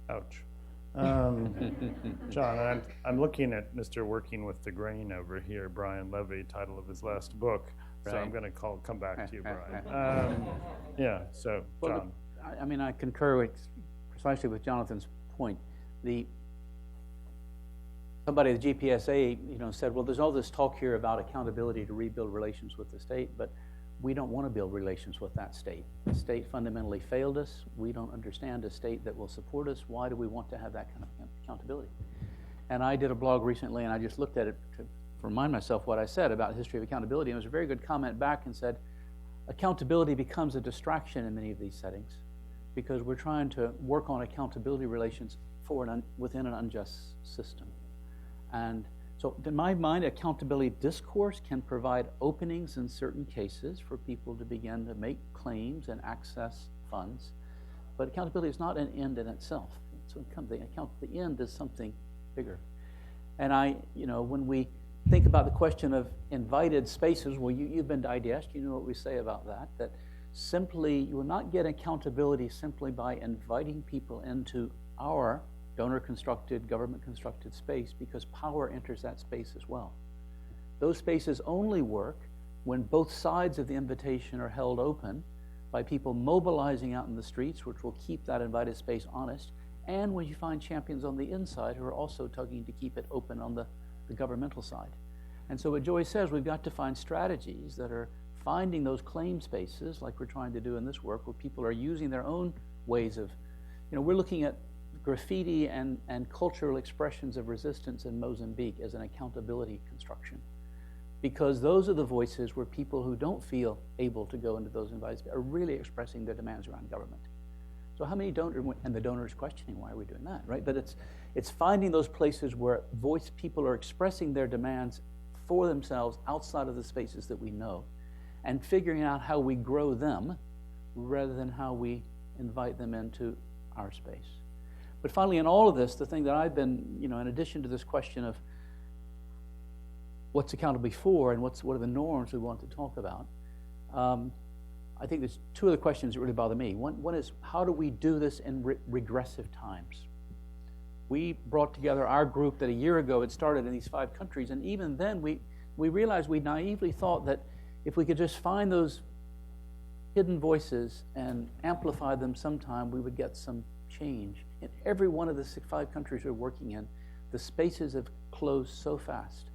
Ouch. John, I'm looking at Mr. Working with the Grain over here, Brian Levy, title of his last book. So I'm going to come back to you, Brian. Yeah, so John. Well, I mean, I concur precisely with Jonathan's point. Somebody at the GPSA, said, well, there's all this talk here about accountability to rebuild relations with the state, but we don't want to build relations with that state. The state fundamentally failed us. We don't understand a state that will support us. Why do we want to have that kind of accountability? And I did a blog recently, and I just looked at it to remind myself what I said about the history of accountability, and it was a very good comment back and said, accountability becomes a distraction in many of these settings because we're trying to work on accountability relations within an unjust system. And so in my mind, accountability discourse can provide openings in certain cases for people to begin to make claims and access funds. But accountability is not an end in itself. So the end is something bigger. And when we think about the question of invited spaces, well, you've been to IDS, you know what we say about that simply, you will not get accountability simply by inviting people into our donor-constructed, government-constructed space, because power enters that space as well. Those spaces only work when both sides of the invitation are held open by people mobilizing out in the streets, which will keep that invited space honest, and when you find champions on the inside who are also tugging to keep it open on the governmental side. And so what Joy says, we've got to find strategies that are finding those claim spaces, like we're trying to do in this work, where people are using their own ways of, we're looking at graffiti and cultural expressions of resistance in Mozambique as an accountability construction. Because those are the voices where people who don't feel able to go into those invited are really expressing their demands around government. So how many donors, and the donor is questioning, why are we doing that, right? But it's finding those places where people are expressing their demands for themselves outside of the spaces that we know, and figuring out how we grow them rather than how we invite them into our space. But finally, in all of this, the thing that I've been, in addition to this question of what's accountability for and what are the norms we want to talk about, I think there's two other questions that really bother me. One is, how do we do this in regressive times? We brought together our group that a year ago had started in these 5 countries, and even then we realized we naively thought that if we could just find those hidden voices and amplify them sometime, we would get some change. In every one of the 5 countries we're working in, the spaces have closed so fast,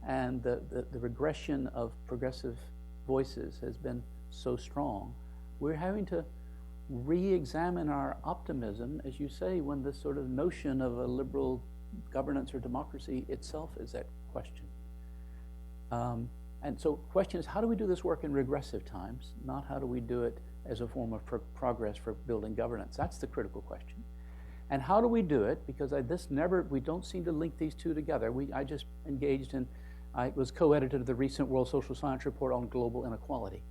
and the regression of progressive voices has been so strong. We're having to re-examine our optimism, as you say, when this sort of notion of a liberal governance or democracy itself is at question. And so the question is, how do we do this work in regressive times, not how do we do it as a form of progress for building governance? That's the critical question. And how do we do it? Because we don't seem to link these two together. I just engaged in, I was co-editor of the recent World Social Science Report on global inequality.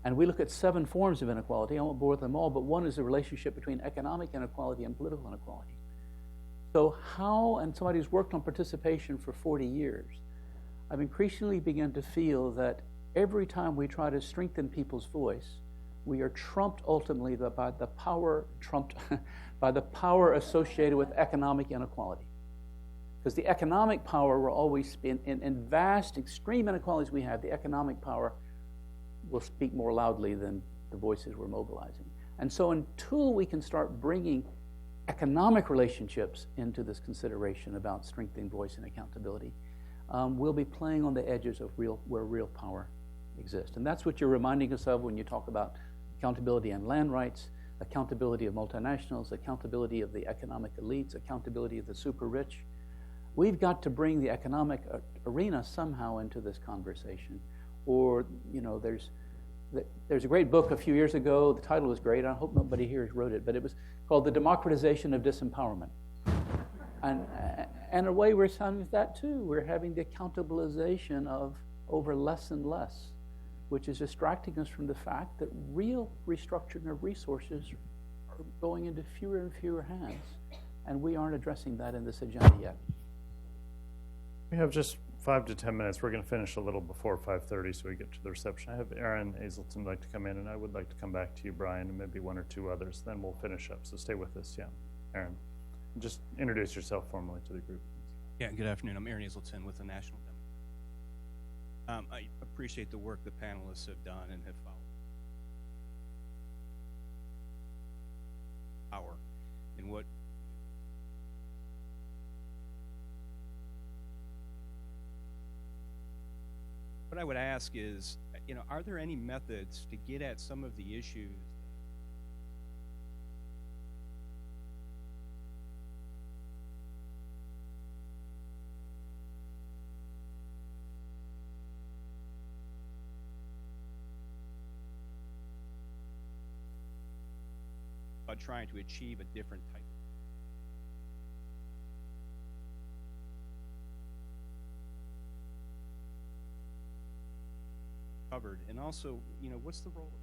And we look at 7 forms of inequality. I won't bore with them all, but one is the relationship between economic inequality and political inequality. So how, and somebody who's worked on participation for 40 years, I've increasingly begun to feel that every time we try to strengthen people's voice, we are trumped ultimately by the power associated with economic inequality. Because the economic power will always be, in vast, extreme inequalities we have, the economic power will speak more loudly than the voices we're mobilizing. And so until we can start bringing economic relationships into this consideration about strengthening voice and accountability, we'll be playing on the edges of where real power exists. And that's what you're reminding us of when you talk about accountability and land rights, accountability of multinationals, accountability of the economic elites, accountability of the super rich. We've got to bring the economic arena somehow into this conversation. Or, there's a great book a few years ago. The title was great. I hope nobody here has wrote it, but it was called The Democratization of Disempowerment. And in a way, we're having that too. We're having the accountabilization of over less and less, which is distracting us from the fact that real restructuring of resources are going into fewer and fewer hands, and we aren't addressing that in this agenda yet. We have just 5 to 10 minutes. We're going to finish a little before 5:30 so we get to the reception. I have Aaron Hazelton like to come in, and I would like to come back to you, Brian, and maybe 1 or 2 others. Then we'll finish up, so stay with us. Yeah, Aaron. Just introduce yourself formally to the group. Yeah, good afternoon. I'm Aaron Hazelton with the National Democrat. I appreciate the work the panelists have done and have followed. Power and what I would ask is, are there any methods to get at some of the issues about trying to achieve a different type of covered, and also, what's the role of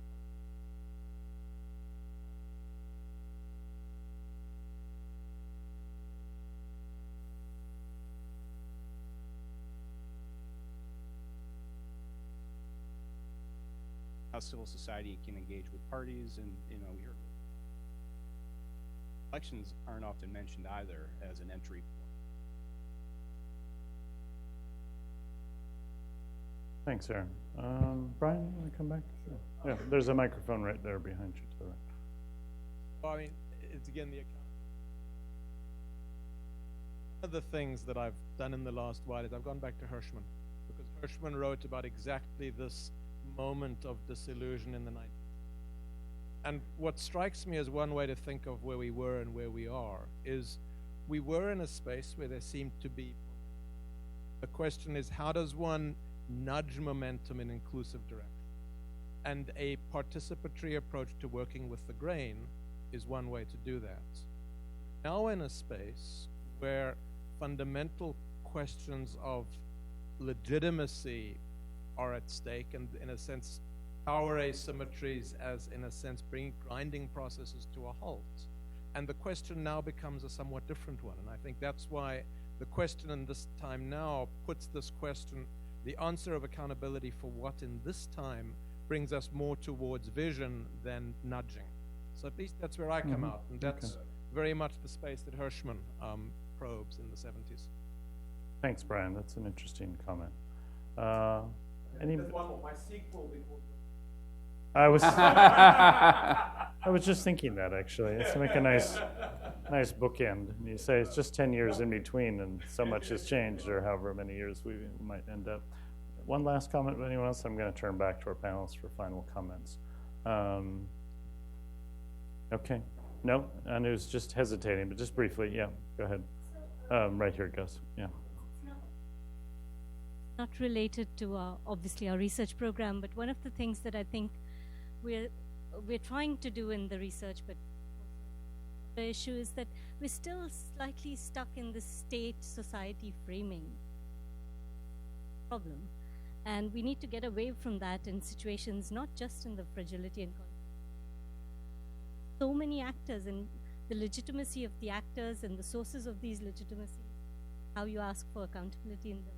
how civil society can engage with parties, and elections aren't often mentioned either as an entry point. Thanks, Aaron. Brian, you want to come back? Sure. Yeah, there's a microphone right there behind you to the right. Well, I mean, it's again the account. One of the things that I've done in the last while is I've gone back to Hirschman, because Hirschman wrote about exactly this moment of disillusion in the 90s. And what strikes me as one way to think of where we were and where we are is we were in a space where there seemed to be. The question is, how does one nudge momentum in inclusive direction? And a participatory approach to working with the grain is one way to do that. Now in a space where fundamental questions of legitimacy are at stake, and in a sense, power asymmetries as, in a sense, bring grinding processes to a halt. And the question now becomes a somewhat different one. And I think that's why the question in this time now puts this question, the answer of accountability for what in this time brings us more towards vision than nudging. So at least that's where I come out. And that's very much the space that Hirschman probes in the 70s. Thanks, Brian. That's an interesting comment. Any? There's one more. My sequel before. I was just thinking that, actually. It's make a nice bookend. And you say it's just 10 years in between, and so much has changed, or however many years we might end up. One last comment of anyone else? I'm going to turn back to our panelists for final comments. Okay. No, Anu's just hesitating, but just briefly. Yeah, go ahead. Right here, Gus. Yeah. Not related to obviously our research program, but one of the things that I think we're trying to do in the research, but the issue is that we're still slightly stuck in the state-society framing problem, and we need to get away from that in situations not just in the fragility and so many actors, and the legitimacy of the actors and the sources of these legitimacy, how you ask for accountability in them.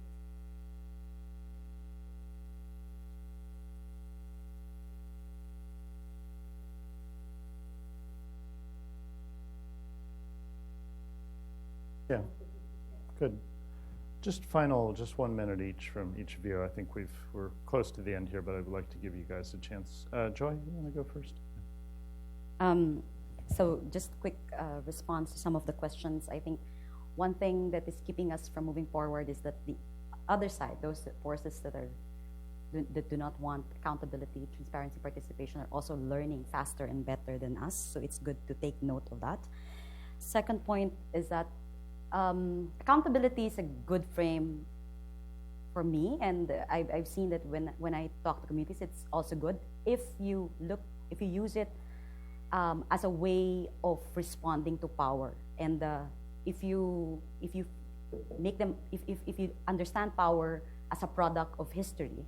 Yeah, good. Just 1 minute each from each of you. I think we're close to the end here, but I would like to give you guys a chance. Joy, you want to go first? So just quick response to some of the questions. I think one thing that is keeping us from moving forward is that the other side, those forces that do not want accountability, transparency, participation, are also learning faster and better than us. So it's good to take note of that. Second point is that accountability is a good frame for me, and I've seen that when I talk to communities, it's also good if you use it as a way of responding to power, and if you make them, if you understand power as a product of history,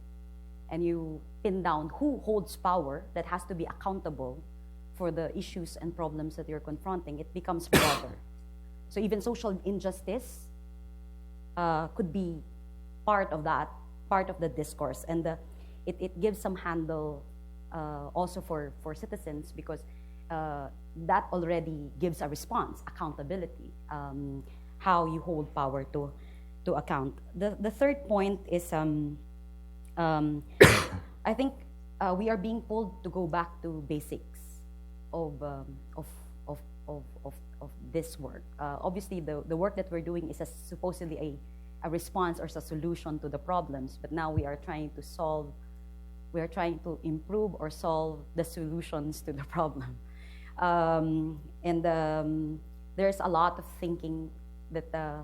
and you pin down who holds power that has to be accountable for the issues and problems that you're confronting, it becomes broader. So even social injustice could be part of that, part of the discourse, and it gives some handle also for citizens, because that already gives a response, accountability, how you hold power to account. The third point is I think we are being pulled to go back to basics of this work. Obviously, the work that we're doing is supposedly a response or a solution to the problems, but now we are trying to improve or solve the solutions to the problem. There's a lot of thinking that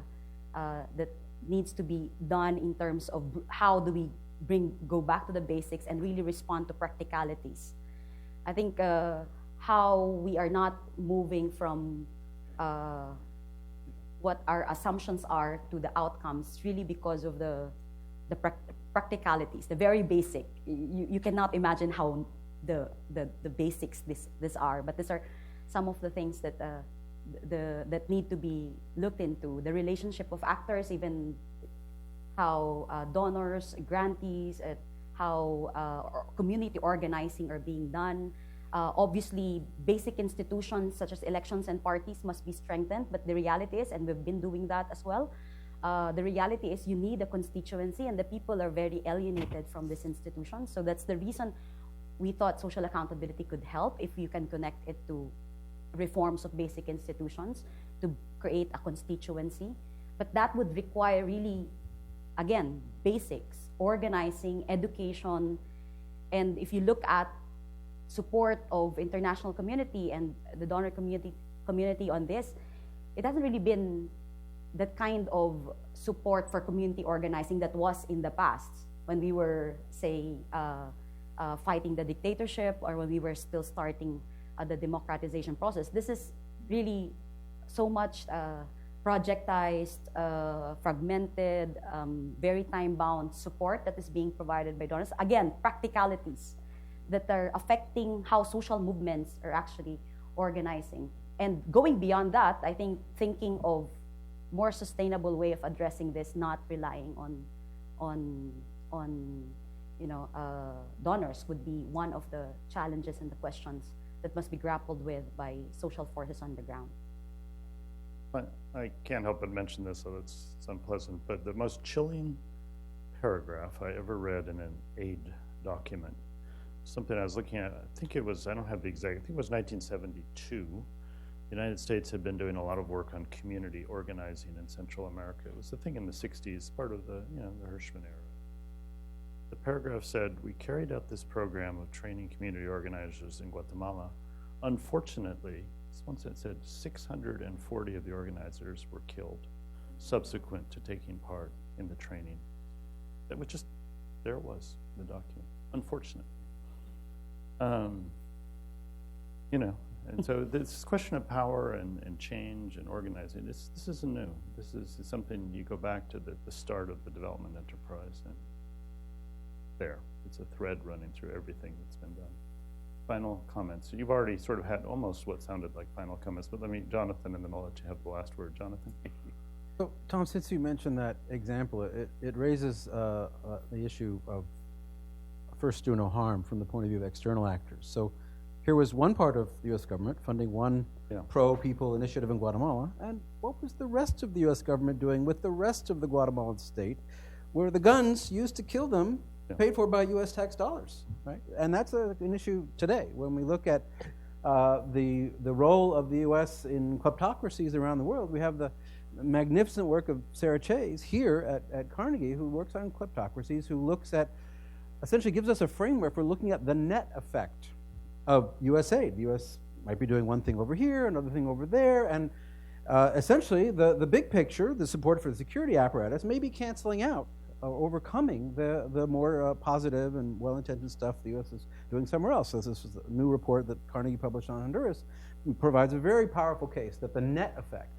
needs to be done in terms of how do we go back to the basics and really respond to practicalities. I think how we are not moving from what our assumptions are to the outcomes, really because of the practicalities, the very basic. You cannot imagine how the basics this are, but these are some of the things that that need to be looked into. The relationship of actors, even how donors, grantees, how community organizing are being done. Obviously, basic institutions such as elections and parties must be strengthened, but the reality is, and we've been doing that as well, the reality is you need a constituency, and the people are very alienated from this institution. So that's the reason we thought social accountability could help if you can connect it to reforms of basic institutions to create a constituency. But that would require really, again, basics, organizing, education, and if you look at support of international community and the donor community on this, it hasn't really been that kind of support for community organizing that was in the past when we were, say, fighting the dictatorship or when we were still starting the democratization process. This is really so much projectized, fragmented, very time-bound support that is being provided by donors. Again, practicalities that are affecting how social movements are actually organizing. And going beyond that, I think thinking of more sustainable way of addressing this, not relying on donors, would be one of the challenges and the questions that must be grappled with by social forces on the ground. I can't help but mention this, so it's unpleasant, but the most chilling paragraph I ever read in an aid document, something I was looking at, I think it was, I don't have the exact, I think it was 1972. The United States had been doing a lot of work on community organizing in Central America. It was the thing in the 60s, part of the, the Hirschman era. The paragraph said, we carried out this program of training community organizers in Guatemala. Unfortunately, once it said 640 of the organizers were killed subsequent to taking part in the training. That was just, there it was, the document, unfortunately. And so this question of power and change and organizing, this isn't new. This is something you go back to the start of the development enterprise, and there, it's a thread running through everything that's been done. Final comments. You've already sort of had almost what sounded like final comments, but let me, Jonathan, and then I'll let you have the last word. Jonathan? So, Tom, since you mentioned that example, it raises the issue of first do no harm from the point of view of external actors. So here was one part of the U.S. government funding one pro-people initiative in Guatemala, and what was the rest of the U.S. government doing with the rest of the Guatemalan state, where the guns used to kill them paid for by U.S. tax dollars, right? And that's an issue today. When we look at the role of the U.S. in kleptocracies around the world, we have the magnificent work of Sarah Chase here at Carnegie, who works on kleptocracies, who looks at, essentially gives us a framework for looking at the net effect of U.S. aid. The U.S. might be doing one thing over here, another thing over there, and essentially the big picture, the support for the security apparatus, may be canceling out, overcoming the more positive and well-intentioned stuff the U.S. is doing somewhere else. So this is a new report that Carnegie published on Honduras, provides a very powerful case that the net effect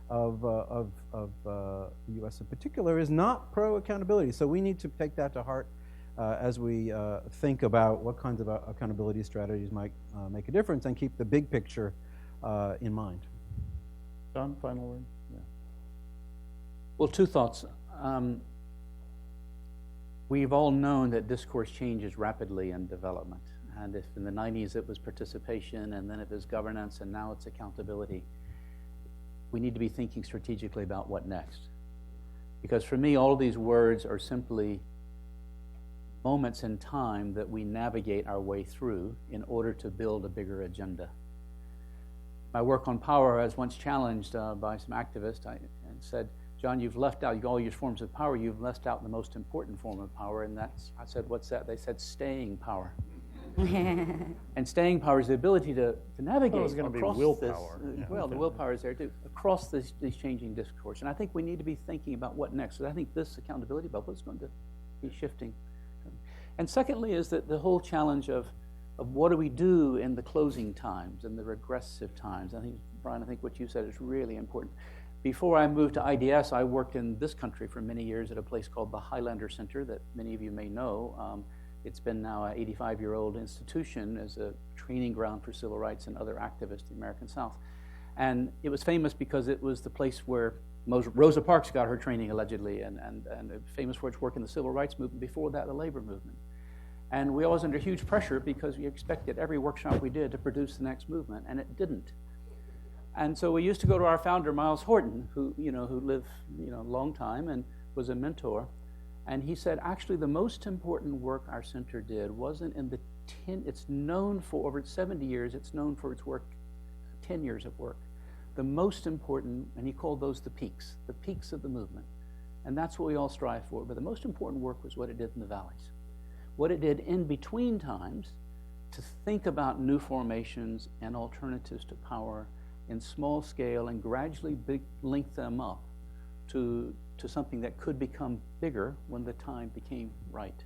of the U.S. in particular is not pro-accountability. So we need to take that to heart as we think about what kinds of accountability strategies might make a difference, and keep the big picture in mind. John, final word? Yeah. Well, two thoughts. We've all known that discourse changes rapidly in development. And if in the 90s it was participation, and then it was governance, and now it's accountability, we need to be thinking strategically about what next. Because for me, all of these words are simply moments in time that we navigate our way through in order to build a bigger agenda. My work on power, I was once challenged by some activists and said, John, you've left out all your forms of power, you've left out the most important form of power, and that's, I said, what's that? They said staying power. And staying power is the ability to navigate across willpower. Well, the willpower is there too, across these changing discourse. And I think we need to be thinking about what next. So I think this accountability bubble is going to be shifting. And secondly is that the whole challenge of what do we do in the closing times and the regressive times. I think, Brian, I think what you said is really important. Before I moved to IDS, I worked in this country for many years at a place called the Highlander Center that many of you may know. It's been now an 85-year-old institution as a training ground for civil rights and other activists in the American South. And it was famous because it was the place where Rosa Parks got her training, allegedly, and famous for its work in the civil rights movement, before that the labor movement. And we always under huge pressure because we expected every workshop we did to produce the next movement, and it didn't. And so we used to go to our founder, Miles Horton, who lived a long time and was a mentor. And he said, actually, the most important work our center did wasn't in the it's known for over 70 years, it's known for its work, 10 years of work. The most important, and he called those the peaks of the movement. And that's what we all strive for. But the most important work was what it did in the valleys. What it did in between times to think about new formations and alternatives to power in small scale and gradually link them up to something that could become bigger when the time became right.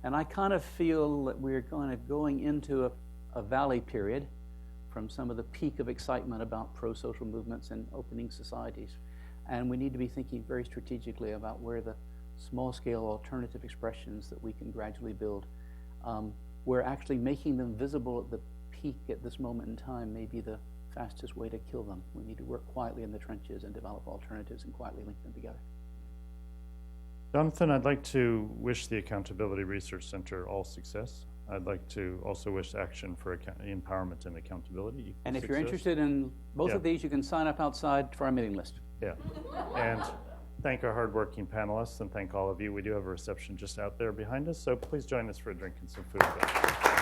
And I kind of feel that we're going into a valley period from some of the peak of excitement about pro-social movements and opening societies. And we need to be thinking very strategically about where the small-scale alternative expressions that we can gradually build, where actually making them visible at the peak at this moment in time may be the fastest way to kill them. We need to work quietly in the trenches and develop alternatives and quietly link them together. Jonathan, I'd like to wish the Accountability Research Center all success. I'd like to also wish Action for Empowerment and Accountability And if success. you're interested in both of these, you can sign up outside for our mailing list. Yeah. And thank our hardworking panelists and thank all of you. We do have a reception just out there behind us, so please join us for a drink and some food.